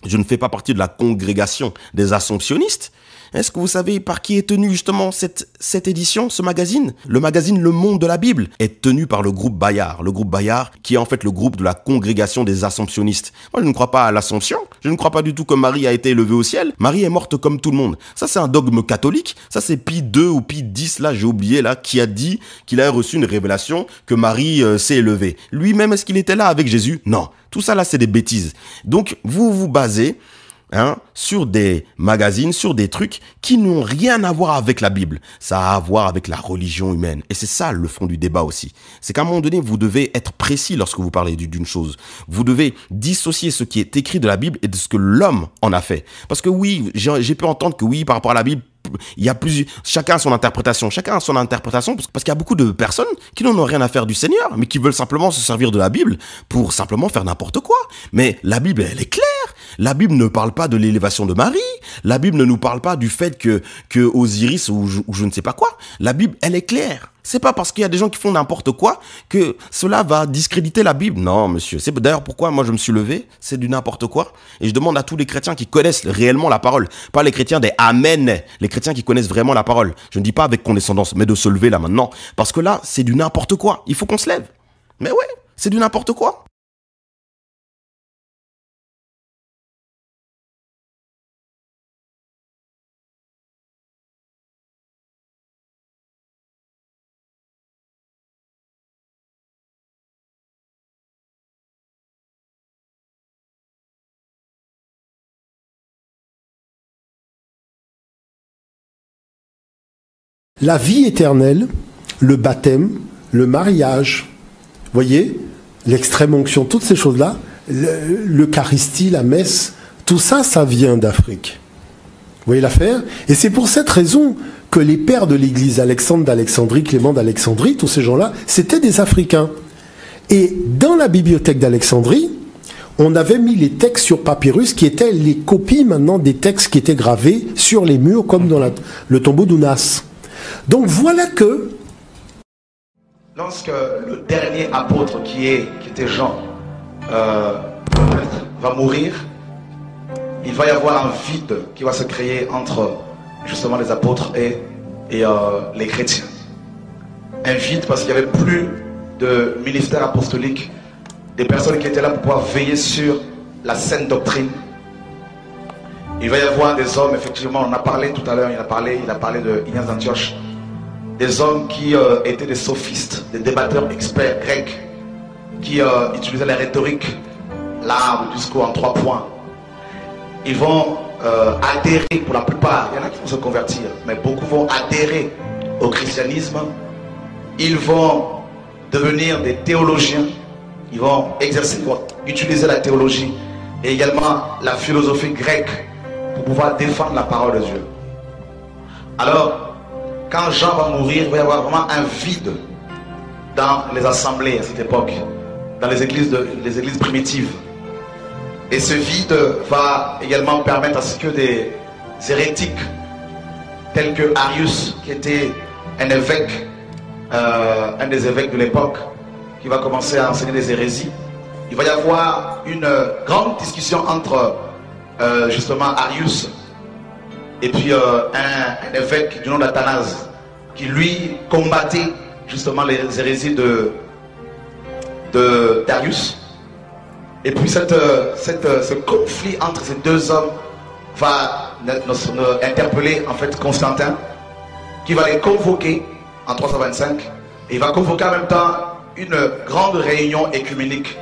je ne fais pas partie de la congrégation des Assomptionnistes. Est-ce que vous savez par qui est tenu justement cette édition, ce magazine? Le magazine Le Monde de la Bible est tenu par le groupe Bayard. Le groupe Bayard qui est en fait le groupe de la congrégation des Assomptionnistes. Moi, je ne crois pas à l'Assomption. Je ne crois pas du tout que Marie a été élevée au ciel. Marie est morte comme tout le monde. Ça, c'est un dogme catholique. Ça, c'est Pie II ou Pie X, là, j'ai oublié, là, qui a dit qu'il a reçu une révélation que Marie s'est élevée. Lui-même, est-ce qu'il était là avec Jésus? Non. Tout ça, là, c'est des bêtises. Donc, vous vous basez... sur des magazines, sur des trucs qui n'ont rien à voir avec la Bible. Ça a à voir avec la religion humaine. Et c'est ça le fond du débat aussi. C'est qu'à un moment donné, vous devez être précis lorsque vous parlez d'une chose. Vous devez dissocier ce qui est écrit de la Bible et de ce que l'homme en a fait. Parce que oui, j'ai pu entendre que oui, par rapport à la Bible, il y a chacun a son interprétation. Chacun a son interprétation parce qu'il y a beaucoup de personnes qui n'en ont rien à faire du Seigneur, mais qui veulent simplement se servir de la Bible pour simplement faire n'importe quoi. Mais la Bible, elle est claire. La Bible ne parle pas de l'élévation de Marie. La Bible ne nous parle pas du fait que Osiris ou je ne sais pas quoi. La Bible, elle est claire. C'est pas parce qu'il y a des gens qui font n'importe quoi que cela va discréditer la Bible. Non, monsieur. C'est d'ailleurs pourquoi moi je me suis levé. C'est du n'importe quoi. Et je demande à tous les chrétiens qui connaissent réellement la parole. Pas les chrétiens des Amen. Les chrétiens qui connaissent vraiment la parole. Je ne dis pas avec condescendance, mais de se lever là maintenant. Parce que là, c'est du n'importe quoi. Il faut qu'on se lève. Mais ouais, c'est du n'importe quoi. La vie éternelle, le baptême, le mariage, voyez, l'extrême onction, toutes ces choses-là, l'Eucharistie, la messe, tout ça, ça vient d'Afrique. Vous voyez l'affaire? Et c'est pour cette raison que les pères de l'Église, Alexandre d'Alexandrie, Clément d'Alexandrie, tous ces gens-là, c'était des Africains. Et dans la bibliothèque d'Alexandrie, on avait mis les textes sur papyrus qui étaient les copies maintenant des textes qui étaient gravés sur les murs, comme dans le tombeau d'Ounas. Donc voilà que... Lorsque le dernier apôtre qui était Jean va mourir, il va y avoir un vide qui va se créer entre justement les apôtres et les chrétiens. Un vide parce qu'il n'y avait plus de ministère apostolique, des personnes qui étaient là pour pouvoir veiller sur la saine doctrine. Il va y avoir des hommes, effectivement, on a parlé tout à l'heure, il a parlé de Ignace d'Antioche, des hommes qui étaient des sophistes, des débatteurs experts grecs, qui utilisaient la rhétorique, l'art, le discours en 3 points. Ils vont adhérer, pour la plupart, il y en a qui vont se convertir, mais beaucoup vont adhérer au christianisme. Ils vont devenir des théologiens, ils vont exercer, ils vont utiliser la théologie et également la philosophie grecque pour pouvoir défendre la parole de Dieu. Alors, quand Jean va mourir, il va y avoir vraiment un vide dans les assemblées à cette époque, dans les églises primitives. Et ce vide va également permettre à ce que des hérétiques tels que Arius, qui était un évêque, un des évêques de l'époque, qui va commencer à enseigner des hérésies. Il va y avoir une grande discussion entre justement Arius et puis un évêque du nom d'Athanase, qui lui combattait justement les hérésies d'Arius. Et puis ce conflit entre ces deux hommes va interpeller en fait Constantin, qui va les convoquer en 325, et il va convoquer en même temps une grande réunion écuménique,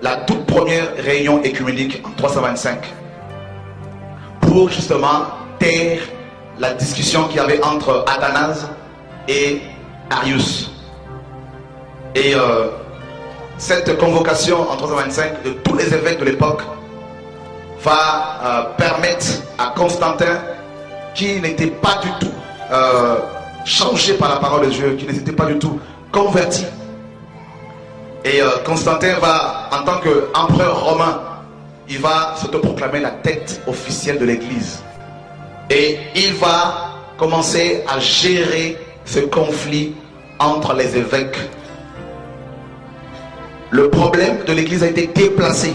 la toute première réunion écuménique en 325, pour justement taire la discussion qu'il y avait entre Athanase et Arius. Et cette convocation en 325 de tous les évêques de l'époque va permettre à Constantin, qui n'était pas du tout changé par la parole de Dieu, qui n'était pas du tout converti. Et Constantin va, en tant qu'empereur romain, il va s'autoproclamer la tête officielle de l'église. Et il va commencer à gérer ce conflit entre les évêques. Le problème de l'église a été déplacé.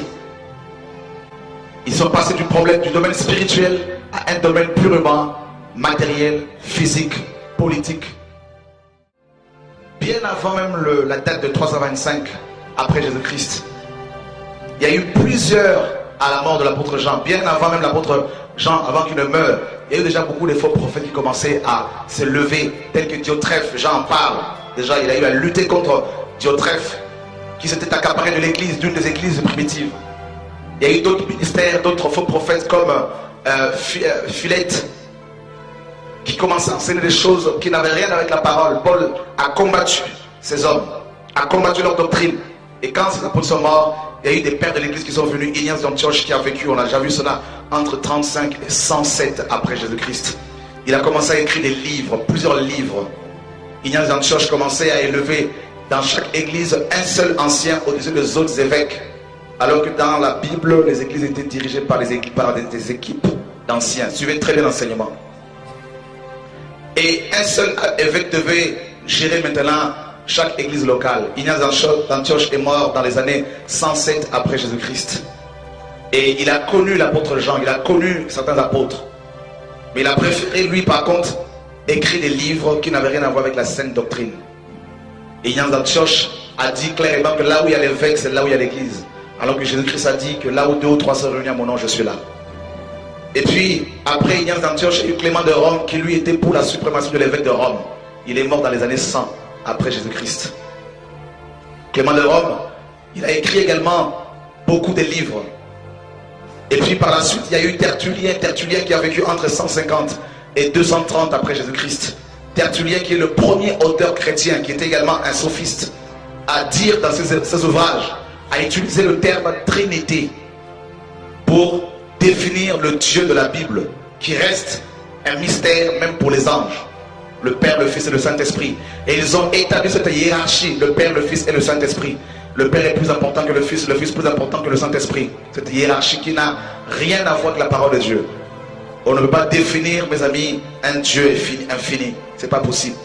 Ils sont passés du domaine spirituel à un domaine purement matériel, physique, politique. Bien avant même la date de 325 après Jésus-Christ, il y a eu plusieurs, à la mort de l'apôtre Jean, bien avant même l'apôtre Jean, avant qu'il ne meure, il y a eu déjà beaucoup de faux prophètes qui commençaient à se lever, tels que Diotrephe. Jean en parle. Déjà, il a eu à lutter contre Diotrephe, qui s'était accaparé de l'église, d'une des églises primitives. Il y a eu d'autres ministères, d'autres faux prophètes comme Philette, qui commençait à enseigner des choses qui n'avaient rien avec la parole. Paul a combattu ces hommes, a combattu leur doctrine. Et quand ces apôtres sont morts, il y a eu des pères de l'église qui sont venus. Ignace d'Antioche qui a vécu, on a déjà vu cela, entre 35 et 107 après Jésus-Christ. Il a commencé à écrire des livres, plusieurs livres. Ignace d'Antioche commençait à élever dans chaque église un seul ancien au-dessus des autres évêques. Alors que dans la Bible, les églises étaient dirigées par des équipes d'anciens. Suivez très bien l'enseignement. Et un seul évêque devait gérer maintenant chaque église locale. Ignace d'Antioche est mort dans les années 107 après Jésus-Christ. Et il a connu l'apôtre Jean, il a connu certains apôtres. Mais il a préféré, lui, par contre, écrire des livres qui n'avaient rien à voir avec la sainte doctrine. Et Ignace d'Antioche a dit clairement que là où il y a l'évêque, c'est là où il y a l'église. Alors que Jésus-Christ a dit que là où 2 ou 3 sont réunis à mon nom, je suis là. Et puis, après Ignace d'Antioche, il y a eu Clément de Rome qui lui était pour la suprématie de l'évêque de Rome. Il est mort dans les années 100 après Jésus-Christ. Clément de Rome, il a écrit également beaucoup de livres. Et puis par la suite, il y a eu Tertullien qui a vécu entre 150 et 230 après Jésus-Christ. Tertullien qui est le premier auteur chrétien, qui était également un sophiste, à dire dans ses ouvrages, à utiliser le terme Trinité pour définir le Dieu de la Bible, qui reste un mystère même pour les anges. Le Père, le Fils et le Saint-Esprit. Et ils ont établi cette hiérarchie, le Père, le Fils et le Saint-Esprit. Le Père est plus important que le Fils plus important que le Saint-Esprit. Cette hiérarchie qui n'a rien à voir avec la parole de Dieu. On ne peut pas définir, mes amis, un Dieu infini. C'est pas possible.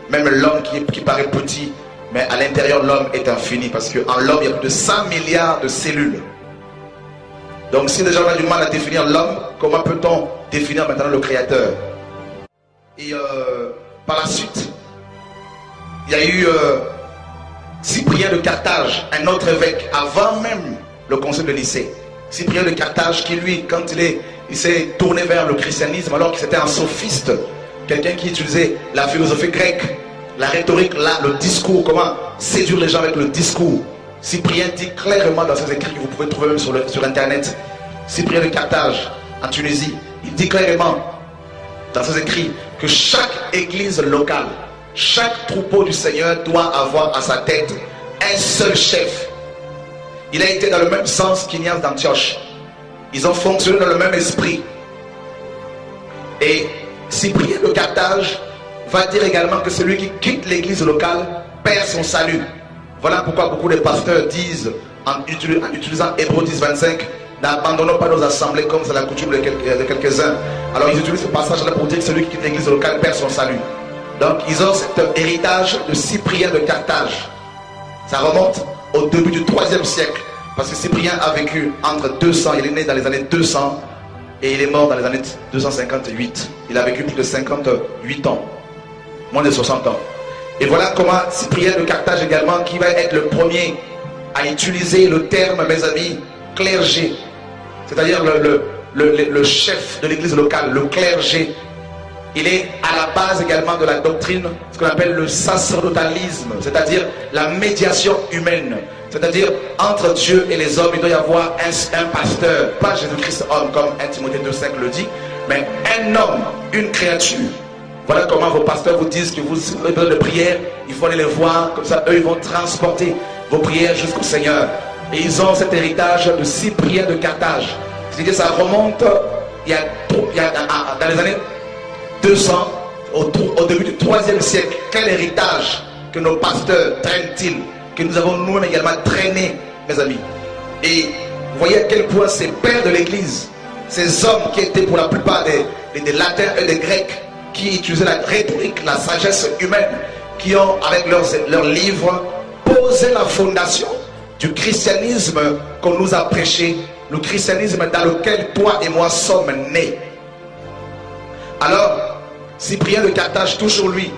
Même l'homme qui paraît petit, mais à l'intérieur, l'homme est infini. Parce qu'en l'homme, il y a plus de 100 milliards de cellules. Donc si déjà on a du mal à définir l'homme, comment peut-on définir maintenant le Créateur? Et par la suite, il y a eu Cyprien de Carthage, un autre évêque, avant même le concile de Nicée. Cyprien de Carthage qui lui, quand il s'est tourné vers le christianisme, alors qu'il était un sophiste, quelqu'un qui utilisait la philosophie grecque, la rhétorique, le discours, comment séduire les gens avec le discours. Cyprien dit clairement dans ses écrits, que vous pouvez trouver même sur Internet, Cyprien de Carthage, en Tunisie, il dit clairement dans ses écrits que chaque église locale, chaque troupeau du Seigneur doit avoir à sa tête un seul chef. Il a été dans le même sens qu'Ignace d'Antioche. Ils ont fonctionné dans le même esprit. Et Cyprien de Carthage va dire également que celui qui quitte l'église locale perd son salut. Voilà pourquoi beaucoup de pasteurs disent, en utilisant Hébreux 10, 25, n'abandonnons pas nos assemblées comme c'est la coutume de quelques-uns. Alors ils utilisent ce passage-là pour dire que celui qui quitte l'église locale perd son salut. Donc ils ont cet héritage de Cyprien de Carthage. Ça remonte au début du 3e siècle. Parce que Cyprien a vécu entre 200, il est né dans les années 200 et il est mort dans les années 258. Il a vécu plus de 58 ans, moins de 60 ans. Et voilà comment Cyprien de Carthage également, qui va être le premier à utiliser le terme, mes amis, clergé. C'est-à-dire le chef de l'église locale, le clergé. Il est à la base également de la doctrine, ce qu'on appelle le sacerdotalisme, c'est-à-dire la médiation humaine. C'est-à-dire, entre Dieu et les hommes, il doit y avoir un pasteur, pas Jésus-Christ homme, comme 1 Timothée 2,5 le dit, mais un homme, une créature. Voilà comment vos pasteurs vous disent que vous avez besoin de prière, il faut aller les voir, comme ça, eux, ils vont transporter vos prières jusqu'au Seigneur. Et ils ont cet héritage de Cyprien de Carthage. C'est-à-dire, ça remonte, dans les années 200, au début du 3e siècle. Quel héritage que nos pasteurs traînent-ils, que nous avons nous-mêmes également traîné, mes amis. Et vous voyez à quel point ces pères de l'église, ces hommes qui étaient pour la plupart des latins et des grecs, qui utilisaient la rhétorique, la sagesse humaine, qui ont avec leurs livres posé la fondation du christianisme qu'on nous a prêché, le christianisme dans lequel toi et moi sommes nés. Alors, Cyprien de Carthage, toujours lui,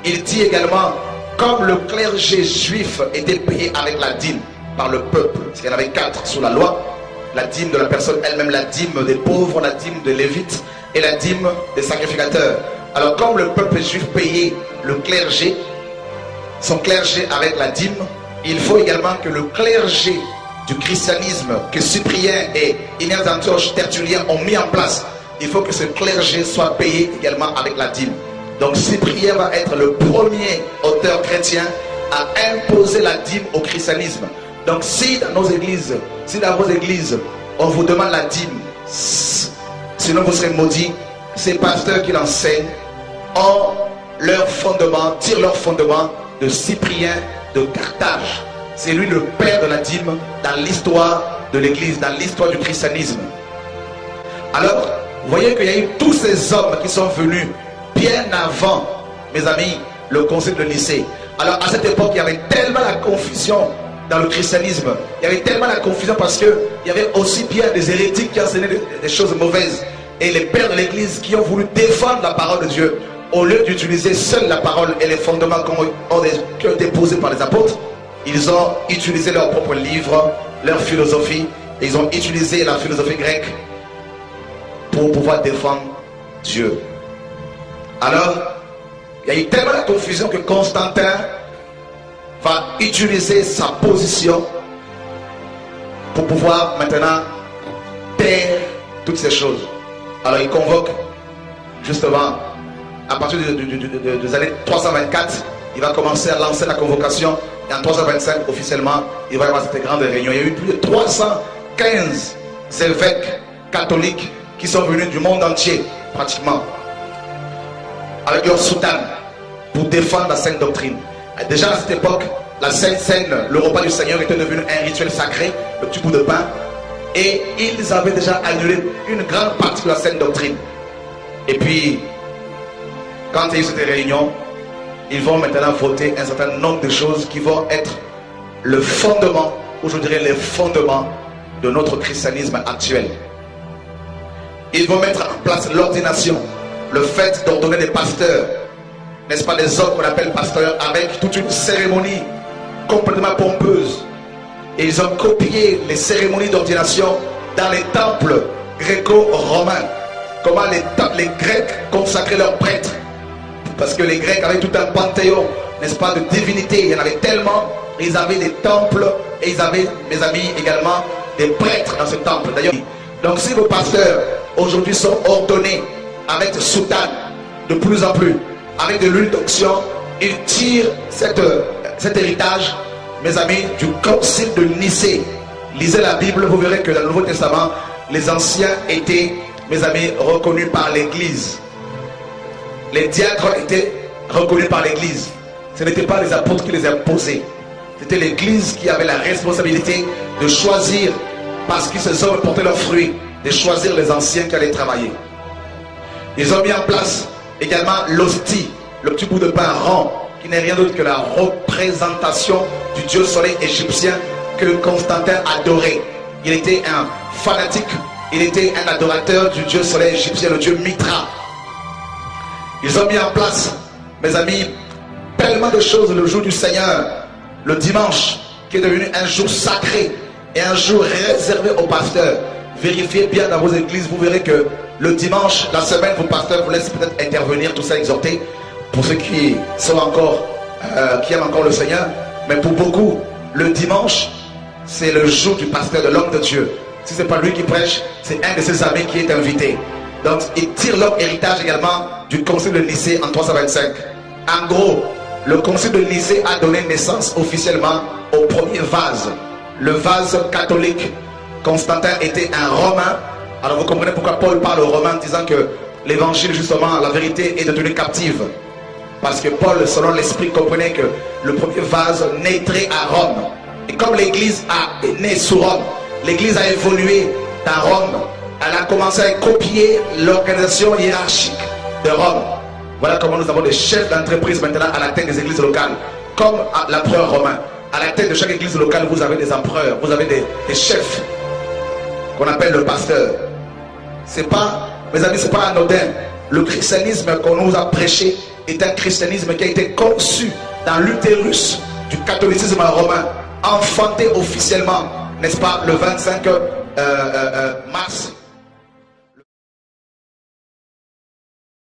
il dit également, comme le clergé juif était payé avec la dîme par le peuple, parce qu'il y en avait 4 sous la loi, la dîme de la personne elle-même, la dîme des pauvres, la dîme des lévites et la dîme des sacrificateurs. Alors comme le peuple juif payait le clergé, son clergé avec la dîme, il faut également que le clergé du christianisme que Cyprien et Ignace d'Antioche, Tertullien ont mis en place, il faut que ce clergé soit payé également avec la dîme. Donc Cyprien va être le premier auteur chrétien à imposer la dîme au christianisme. Donc si dans nos églises, si dans vos églises, on vous demande la dîme, sinon vous serez maudits, ces pasteurs qui l'enseignent ont leur fondement, tirent leur fondement de Cyprien de Carthage. C'est lui le père de la dîme dans l'histoire de l'église, dans l'histoire du christianisme. Alors, vous voyez qu'il y a eu tous ces hommes qui sont venus bien avant, mes amis, le concile de Nicée. Alors à cette époque, il y avait tellement la confusion dans le christianisme. Il y avait tellement la confusion parce qu'il y avait aussi bien des hérétiques qui enseignaient des choses mauvaises. Et les pères de l'église qui ont voulu défendre la parole de Dieu, au lieu d'utiliser seule la parole et les fondements qui ont été posés par les apôtres, ils ont utilisé leurs propres livres, leur philosophie, et ils ont utilisé la philosophie grecque pour pouvoir défendre Dieu. Alors, il y a eu tellement de confusion que Constantin va utiliser sa position pour pouvoir maintenant taire toutes ces choses. Alors il convoque justement à partir des années 324, il va commencer à lancer la convocation et en 325 officiellement, il va y avoir cette grande réunion. Il y a eu plus de 315 évêques catholiques qui sont venus du monde entier pratiquement avec leur soutane pour défendre la sainte doctrine. Déjà à cette époque, la Sainte Seine, le repas du Seigneur était devenu un rituel sacré, le petit bout de pain, et ils avaient déjà annulé une grande partie de la sainte doctrine. Et puis, quand il y a eu cette réunion, ils vont maintenant voter un certain nombre de choses qui vont être le fondement, ou je dirais les fondements de notre christianisme actuel. Ils vont mettre en place l'ordination, le fait d'ordonner des pasteurs, n'est-ce pas, des hommes qu'on appelle pasteurs, avec toute une cérémonie complètement pompeuse. Et ils ont copié les cérémonies d'ordination dans les temples gréco-romains. Comment les Grecs consacraient leurs prêtres. Parce que les Grecs avaient tout un panthéon, n'est-ce pas, de divinités. Il y en avait tellement ils avaient des temples et ils avaient, mes amis, également des prêtres dans ce temple. D'ailleurs, donc si vos pasteurs aujourd'hui sont ordonnés avec soutane de plus en plus, avec de l'huile d'onction, ils tirent cet héritage, mes amis, du concile de Nicée. Lisez la Bible, vous verrez que dans le Nouveau Testament, les anciens étaient, mes amis, reconnus par l'Église. Les diacres étaient reconnus par l'Église. Ce n'étaient pas les apôtres qui les imposaient. C'était l'Église qui avait la responsabilité de choisir, parce que ces hommes portaient leurs fruits, de choisir les anciens qui allaient travailler. Ils ont mis en place également l'hostie, le petit bout de pain rond, qui n'est rien d'autre que la représentation du dieu soleil égyptien que Constantin adorait. Il était un fanatique, il était un adorateur du dieu soleil égyptien, le dieu Mitra. Ils ont mis en place, mes amis, tellement de choses le jour du Seigneur, le dimanche, qui est devenu un jour sacré et un jour réservé aux pasteurs. Vérifiez bien dans vos églises, vous verrez que le dimanche, la semaine, vos pasteurs vous laissent peut-être intervenir, tout ça exhorter, pour ceux qui sont encore, qui aiment encore le Seigneur. Mais pour beaucoup, le dimanche, c'est le jour du pasteur, de l'homme de Dieu. Si ce n'est pas lui qui prêche, c'est un de ses amis qui est invité. Donc, ils tirent leur héritage également du concile de Nicée en 325. En gros, le concile de Nicée a donné naissance officiellement au premier vase. Le vase catholique. Constantin était un Romain. Alors vous comprenez pourquoi Paul parle aux Romains en disant que l'évangile, justement, la vérité est devenue captive. Parce que Paul, selon l'esprit, comprenait que le premier vase naîtrait à Rome. Et comme l'église est née sous Rome, l'église a évolué dans Rome. Elle a commencé à copier l'organisation hiérarchique de Rome. Voilà comment nous avons des chefs d'entreprise maintenant à la tête des églises locales, comme l'empereur romain. À la tête de chaque église locale, vous avez des empereurs, vous avez des chefs qu'on appelle le pasteur. C'est pas, mes amis, c'est pas anodin. Le christianisme qu'on nous a prêché est un christianisme qui a été conçu dans l'utérus du catholicisme romain, enfanté officiellement, n'est-ce pas, le 25 mars